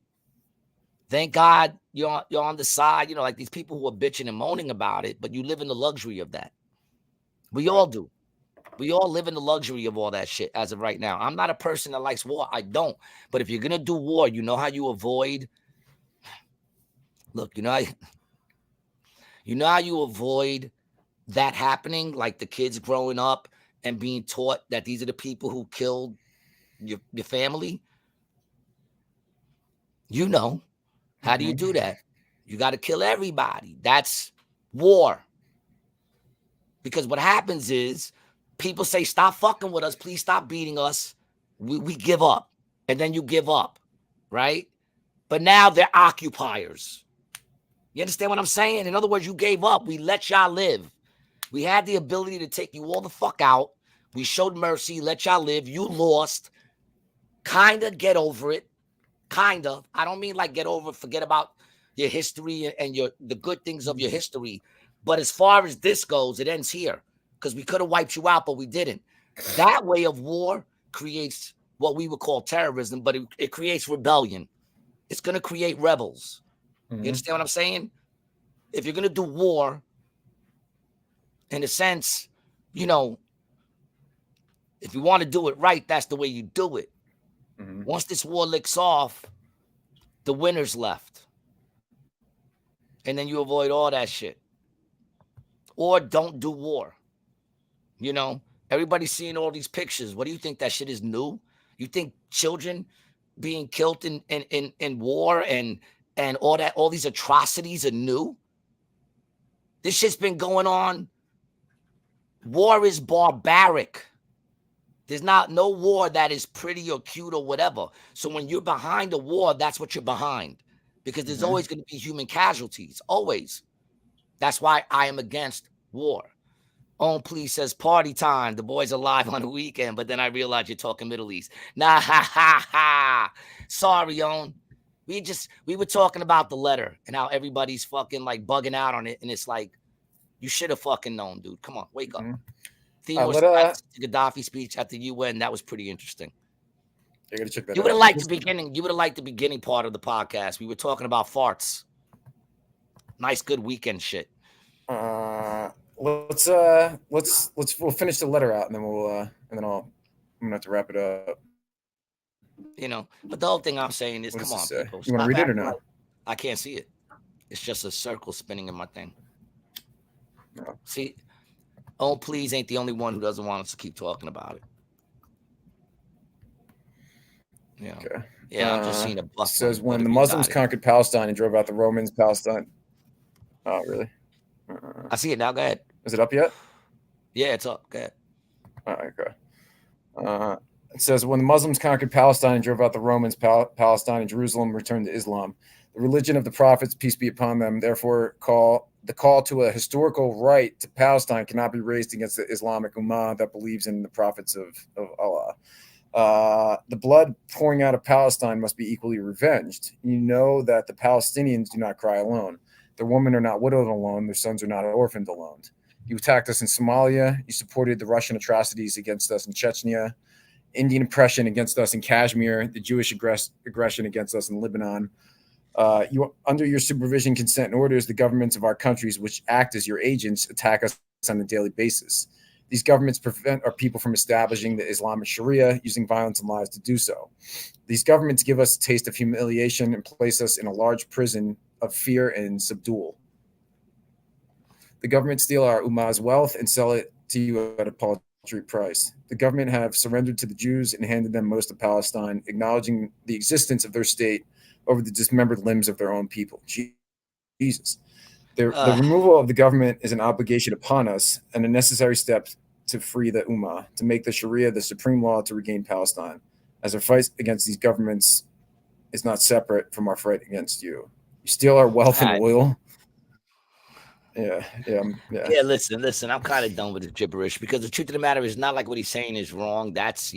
thank God you're on the side, like these people who are bitching and moaning about it, but you live in the luxury of that. We all do. We all live in the luxury of all that shit as of right now. I'm not a person that likes war. I don't. But if you're going to do war, you know how you avoid. Look, you know how you avoid that happening, like the kids growing up and being taught that these are the people who killed your family? How do you do that? You got to kill everybody. That's war. Because what happens is people say, stop fucking with us. Please stop beating us. We give up. And then you give up, right? But now they're occupiers. You understand what I'm saying? In other words, you gave up. We let y'all live. We had the ability to take you all the fuck out. We showed mercy, let y'all live. You lost. Kinda get over it. Kinda. I don't mean like get over, forget about your history and the good things of your history. But as far as this goes, it ends here. Because we could have wiped you out, but we didn't. That way of war creates what we would call terrorism, but it creates rebellion. It's going to create rebels. You understand what I'm saying? If you're going to do war, in a sense, you know, if you want to do it right, that's the way you do it. Once this war licks off, the winner's left. And then you avoid all that shit. Or don't do war. You know, everybody's seeing all these pictures. What do you think? That shit is new? You think children being killed in war and all these atrocities are new? This shit's been going on. War is barbaric. There's no war that is pretty or cute or whatever. So when you're behind a war, that's what you're behind. Because there's always going to be human casualties. Always. That's why I am against war. On Please says party time. The boys are live on the weekend, but then I realized you're talking Middle East. Nah, ha, ha, ha. Sorry, On. We were talking about the letter and how everybody's fucking like bugging out on it. And it's like, you should have fucking known, dude. Come on, wake up. Gaddafi speech at the UN. That was pretty interesting. You gotta check that you would have liked the beginning. You would have liked the beginning part of the podcast. We were talking about farts. Nice, good weekend shit. We'll finish the letter out and then I'm gonna have to wrap it up. You know, but the whole thing I'm saying is, come on, people. You want to read it or no? I can't see it. It's just a circle spinning in my thing. No. See, Oh Please ain't the only one who doesn't want us to keep talking about it. Yeah. Okay. Yeah, I'm just seeing a bus. Says when the Muslims conquered Palestine and drove out the Romans, Palestine. Oh, really? I see it now. Go ahead. Is it up yet? Yeah, it's up. Go ahead. Okay. It says when the Muslims conquered Palestine and drove out the Romans, Palestine and Jerusalem returned to Islam. The religion of the prophets, peace be upon them, therefore the call to a historical right to Palestine cannot be raised against the Islamic Ummah that believes in the prophets of Allah. The blood pouring out of Palestine must be equally revenged. You know that the Palestinians do not cry alone. Their women are not widowed alone. Their sons are not orphaned alone. You attacked us in Somalia. You supported the Russian atrocities against us in Chechnya, Indian oppression against us in Kashmir, the Jewish aggression against us in Lebanon. Under your supervision, consent, and orders, the governments of our countries, which act as your agents, attack us on a daily basis. These governments prevent our people from establishing the Islamic Sharia, using violence and lies to do so. These governments give us a taste of humiliation and place us in a large prison of fear and subdual. The government steal our ummah's wealth and sell it to you at a paltry price. The government have surrendered to the Jews and handed them most of Palestine, acknowledging the existence of their state over the dismembered limbs of their own people. Jesus. The removal of the government is an obligation upon us and a necessary step to free the Ummah, to make the Sharia the supreme law to regain Palestine, as our fight against these governments is not separate from our fight against you. You steal our wealth and oil. Yeah. Listen. I'm kind of done with the gibberish because the truth of the matter is not like what he's saying is wrong. That's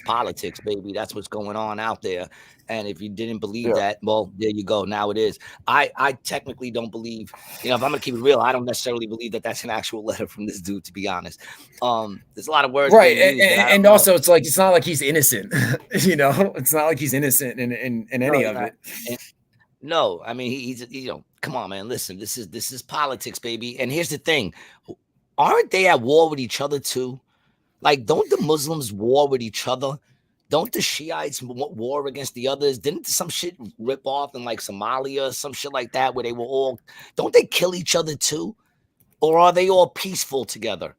politics, baby. That's what's going on out there. And if you didn't believe that, well, there you go. Now it is. I technically don't believe. You know, if I'm gonna keep it real, I don't necessarily believe that that's an actual letter from this dude. To be honest, there's a lot of words, right? And also, it's like it's not like he's innocent. You know, it's not like he's innocent in any of it. No, I mean he's come on, man. Listen, this is politics, baby. And here's the thing: aren't they at war with each other too? Like, don't the Muslims war with each other? Don't the Shiites war against the others? Didn't some shit rip off in like Somalia or some shit like that where they were all? Don't they kill each other too, or are they all peaceful together?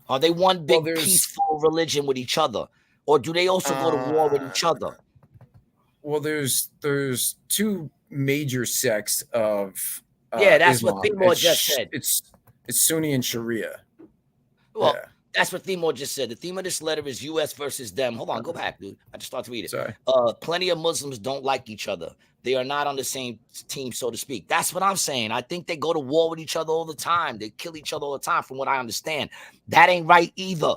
Are they one big peaceful religion with each other, or do they also go to war with each other? Well, there's two major sects of that's Islam. what Timur just said. It's Sunni and Sharia. Well, that's what Themo just said. The theme of this letter is U.S. versus them. Hold on, go back, dude. I just started to read it. Sorry. Plenty of Muslims don't like each other. They are not on the same team, so to speak. That's what I'm saying. I think they go to war with each other all the time. They kill each other all the time, from what I understand. That ain't right either.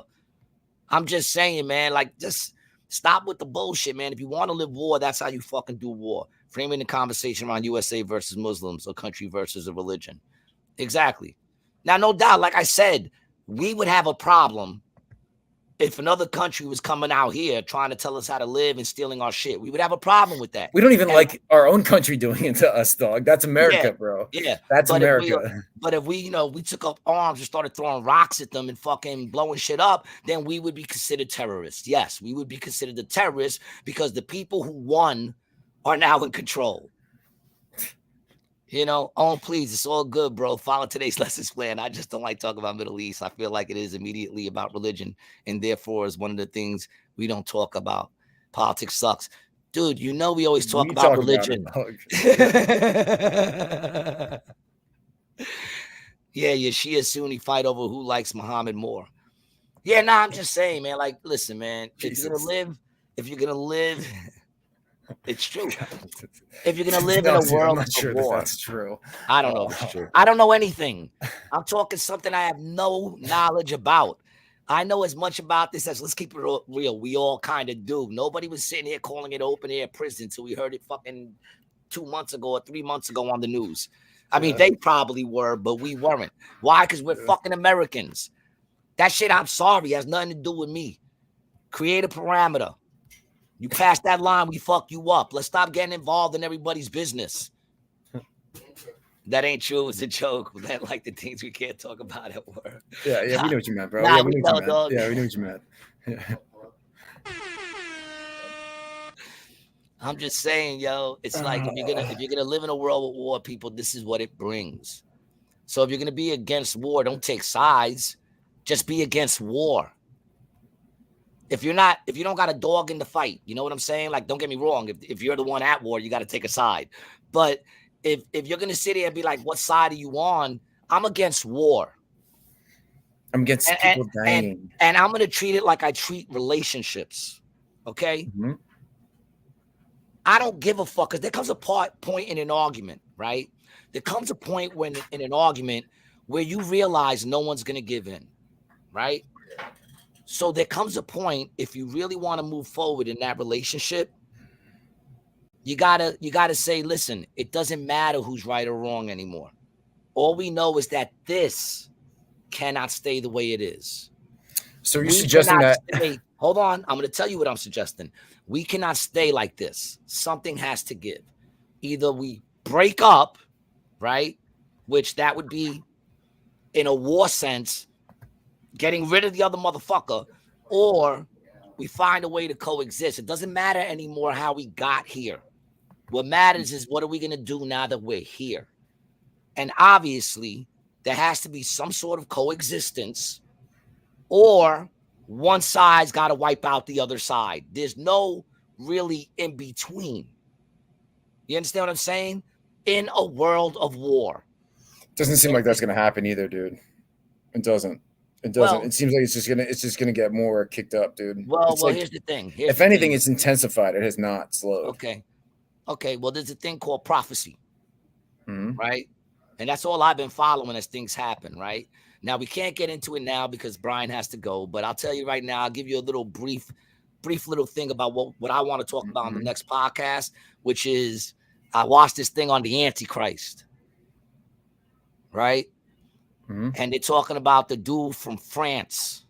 I'm just saying, man, like, just stop with the bullshit, man. If you want to live war, that's how you fucking do war. Framing the conversation around USA versus Muslims, or country versus a religion. Exactly. Now, no doubt, like I said, we would have a problem if another country was coming out here trying to tell us how to live and stealing our shit. We would have a problem with that. We don't even like our own country doing it to us, dog. That's America, bro. Yeah. That's America. But if we took up arms and started throwing rocks at them and fucking blowing shit up, then we would be considered terrorists. Yes, we would be considered the terrorists because the people who won are now in control. Oh, please, it's all good, bro. Follow today's lessons plan. I just don't like talking about Middle East. I feel like it is immediately about religion, and therefore is one of the things we don't talk about. Politics sucks. Dude, we always talk about religion. Yeah, Shia Sunni fight over who likes Muhammad more. Yeah, I'm just saying, man. Like, listen, man, if you're gonna live, it's true. If you're gonna live in a world of war, that's true. I don't know if it's true. I don't know anything. I'm talking something I have no knowledge about. I know as much about this as, let's keep it real, we all kind of do. Nobody was sitting here calling it open air prison till we heard it fucking 2 months ago or 3 months ago on the news. I mean, they probably were, but we weren't. Why? Because we're fucking Americans. That shit, I'm sorry, has nothing to do with me. Create a parameter. You pass that line, we fuck you up. Let's stop getting involved in everybody's business. That ain't true. It's a joke. That, like, the things we can't talk about at work. Yeah, we know what you meant, bro. Nah, we know what you meant. dog. Yeah, we know what you meant. Yeah. I'm just saying, yo, it's like if you're gonna live in a world with war, people, this is what it brings. So if you're gonna be against war, don't take sides. Just be against war. If you don't got a dog in the fight, you know what I'm saying? Like, don't get me wrong. If you're the one at war, you got to take a side. But if you're gonna sit here and be like, what side are you on? I'm against war. I'm against people dying. And I'm gonna treat it like I treat relationships. Okay. Mm-hmm. I don't give a fuck, because there comes a point in an argument, right? There comes a point when in an argument where you realize no one's gonna give in, right? So there comes a point, if you really want to move forward in that relationship, you gotta say, listen, it doesn't matter who's right or wrong anymore. All we know is that this cannot stay the way it is. So you're suggesting that? Hold on, I'm going to tell you what I'm suggesting. We cannot stay like this. Something has to give. Either we break up, right? Which that would be, in a war sense, getting rid of the other motherfucker, or we find a way to coexist. It doesn't matter anymore how we got here. What matters is, what are we going to do now that we're here? And obviously, there has to be some sort of coexistence, or one side's got to wipe out the other side. There's no really in between. You understand what I'm saying? In a world of war. Doesn't seem like that's going to happen either, dude. It doesn't. Well, it seems like it's just gonna get more kicked up, dude. Well, here's the thing. If anything, it's intensified. It has not slowed. Okay. Well, there's a thing called prophecy, mm-hmm. right? And that's all I've been following as things happen, right? Now, we can't get into it now because Brian has to go, but I'll tell you right now, I'll give you a little brief little thing about what I want to talk about on the next podcast, which is, I watched this thing on the Antichrist, right? Mm-hmm. And they're talking about the dude from France.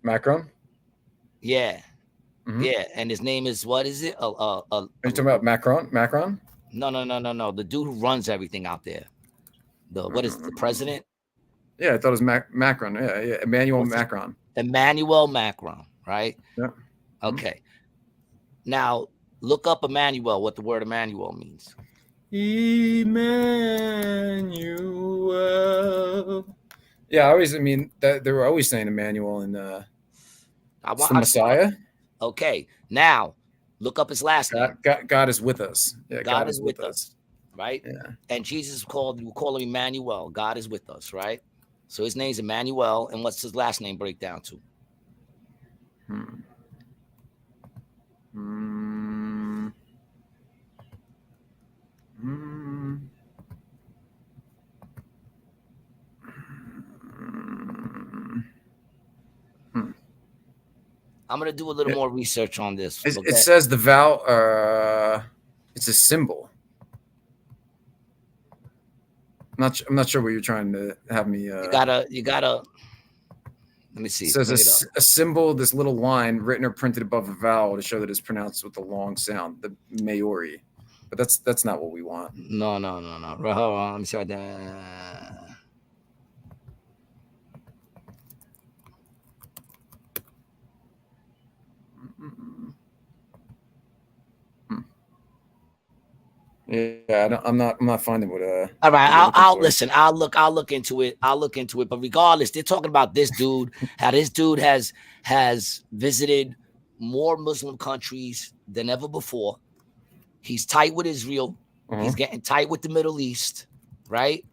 Macron? Yeah. Mm-hmm. Yeah. And his name is, what is it? Are you talking about Macron? No. The dude who runs everything out there. What is it, the president? Yeah, I thought it was Macron. Yeah. Emmanuel Macron. Emmanuel Macron, right? Yeah. Okay. Now, look up Emmanuel, what the word Emmanuel means. Emmanuel. Yeah, they were always saying Emmanuel and the Messiah. Okay, now look up his last name. God is with us. Yeah, God is with us, right? Yeah. And Jesus we call him Emmanuel. God is with us, right? So his name's Emmanuel, and what's his last name break down to? I'm gonna do a little more research on this. It says the vowel. It's a symbol. I'm not sure what you're trying to have me. You gotta. Let me see. It says a symbol, this little line written or printed above a vowel to show that it's pronounced with a long sound, the Maori. But that's not what we want. No. Hold on, let me see that. Yeah, I'm not finding what. All right, I'll listen. I'll look into it. But regardless, they're talking about this dude. How this dude has visited more Muslim countries than ever before. He's tight with Israel. He's getting tight with the Middle East, right?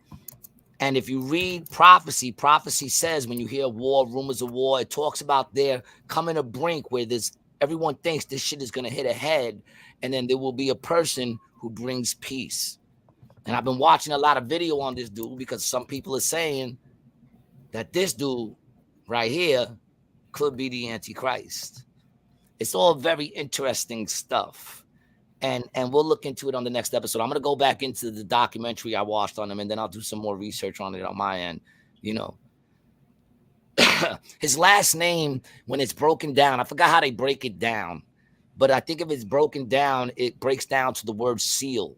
And if you read prophecy says when you hear war, rumors of war, it talks about there coming a brink where everyone thinks this shit is gonna hit a head, and then there will be a person who brings peace. And I've been watching a lot of video on this dude because some people are saying that this dude right here could be the Antichrist. It's all very interesting stuff. And we'll look into it on the next episode. I'm going to go back into the documentary I watched on him, and then I'll do some more research on it on my end. You know, his last name, when it's broken down, I forgot how they break it down. But I think if it's broken down, it breaks down to the word seal.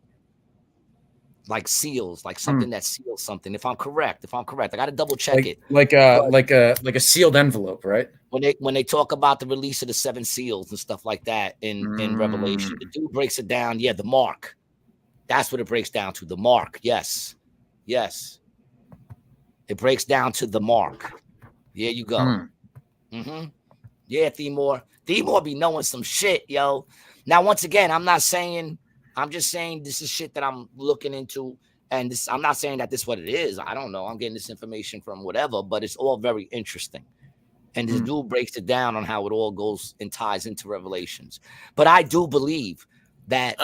Like seals, like something that seals something. If I'm correct, I got to double check it. Like a sealed envelope, right? When they talk about the release of the 7 seals and stuff like that in Revelation, the dude breaks it down. Yeah, the mark. That's what it breaks down to. The mark. Yes. It breaks down to the mark. There you go. Yeah, Themore be knowing some shit, yo. Now, once again, I'm just saying this is shit that I'm looking into, and I'm not saying that this is what it is. I don't know. I'm getting this information from whatever, but it's all very interesting. And this dude breaks it down on how it all goes and ties into Revelations. But I do believe that.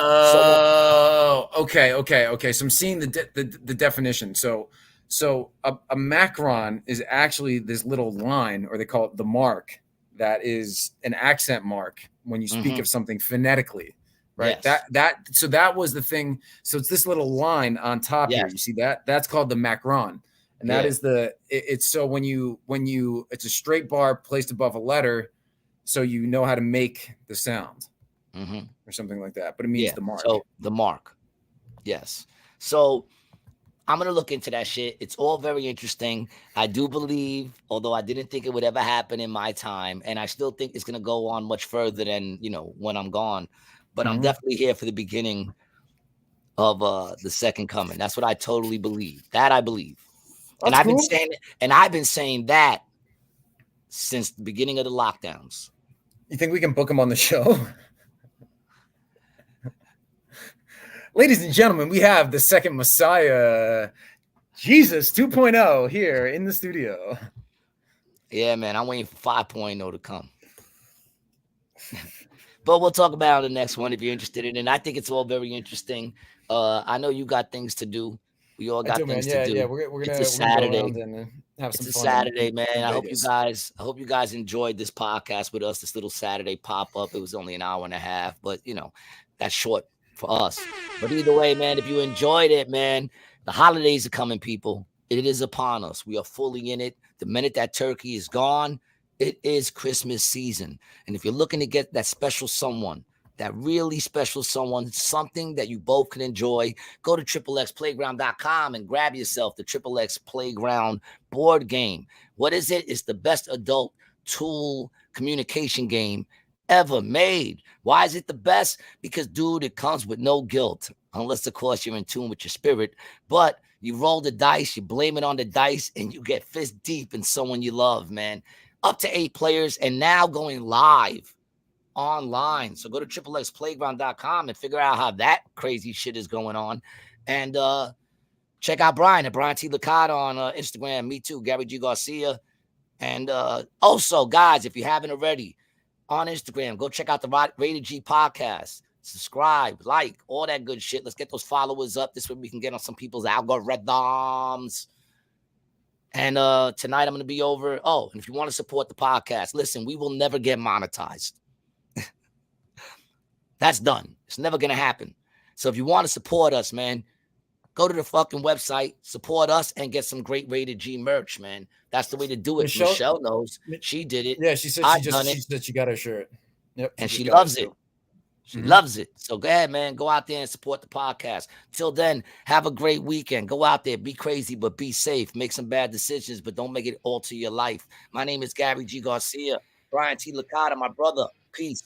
Okay. So I'm seeing the definition. So a macron is actually this little line, or they call it the mark. That is an accent mark when you speak of something phonetically, right? Yes. So that was the thing. So it's this little line on top here. You see that? That's called the macron, and that is it's so when you it's a straight bar placed above a letter, so you know how to make the sound or something like that. But it means the mark. So the mark, yes. So I'm going to look into that shit. It's all very interesting. I do believe, although I didn't think it would ever happen in my time, and I still think it's going to go on much further than, when I'm gone. But I'm definitely here for the beginning of the second coming. That's what I totally believe. That I believe. And I've been saying that since the beginning of the lockdowns. You think we can book him on the show? Ladies and gentlemen, we have the second Messiah, Jesus 2.0, here in the studio. Yeah, man, I'm waiting for 5.0 to come. But we'll talk about the next one if you're interested in it. And I think it's all very interesting. I know you got things to do. We all got things to do. Yeah, we're gonna. It's a Saturday. And have some It's a fun Saturday, man. in I Vegas. hope you guys enjoyed this podcast with us. This little Saturday pop up. It was only an hour and a half, but that's short for us. But either way, man, if you enjoyed it, man, the holidays are coming, people. It is upon us. We are fully in it. The minute that turkey is gone, it is Christmas season. And if you're looking to get that special someone, that really special someone, something that you both can enjoy, go to XXXplayground.com and grab yourself the XXX Playground board game. What is it? It's the best adult tool communication game ever made. Why is it the best? Because, dude, it comes with no guilt, unless, of course, you're in tune with your spirit. But you roll the dice, you blame it on the dice, and you get fist deep in someone you love, man. Up to 8 players, and now going live online. So go to XXXplayground.com and figure out how that crazy shit is going on. And check out Brian at Brian T. Licata on Instagram. Me too, Gary G. Garcia. And also, guys, if you haven't already, on Instagram, go check out the Rated G podcast. Subscribe, like, all that good shit. Let's get those followers up. This way we can get on some people's algorithms. And tonight I'm going to be over. Oh, and if you want to support the podcast, listen, we will never get monetized. That's done. It's never going to happen. So if you want to support us, man, go to the fucking website, support us, and get some great Rated G merch, man. That's the way to do it. Michelle knows. She did it. Yeah, she said she got her shirt. Yep. And she loves it. She loves it. So go ahead, man. Go out there and support the podcast. Till then, have a great weekend. Go out there, be crazy, but be safe. Make some bad decisions, but don't make it alter your life. My name is Gary G. Garcia. Brian T. Licata, my brother. Peace.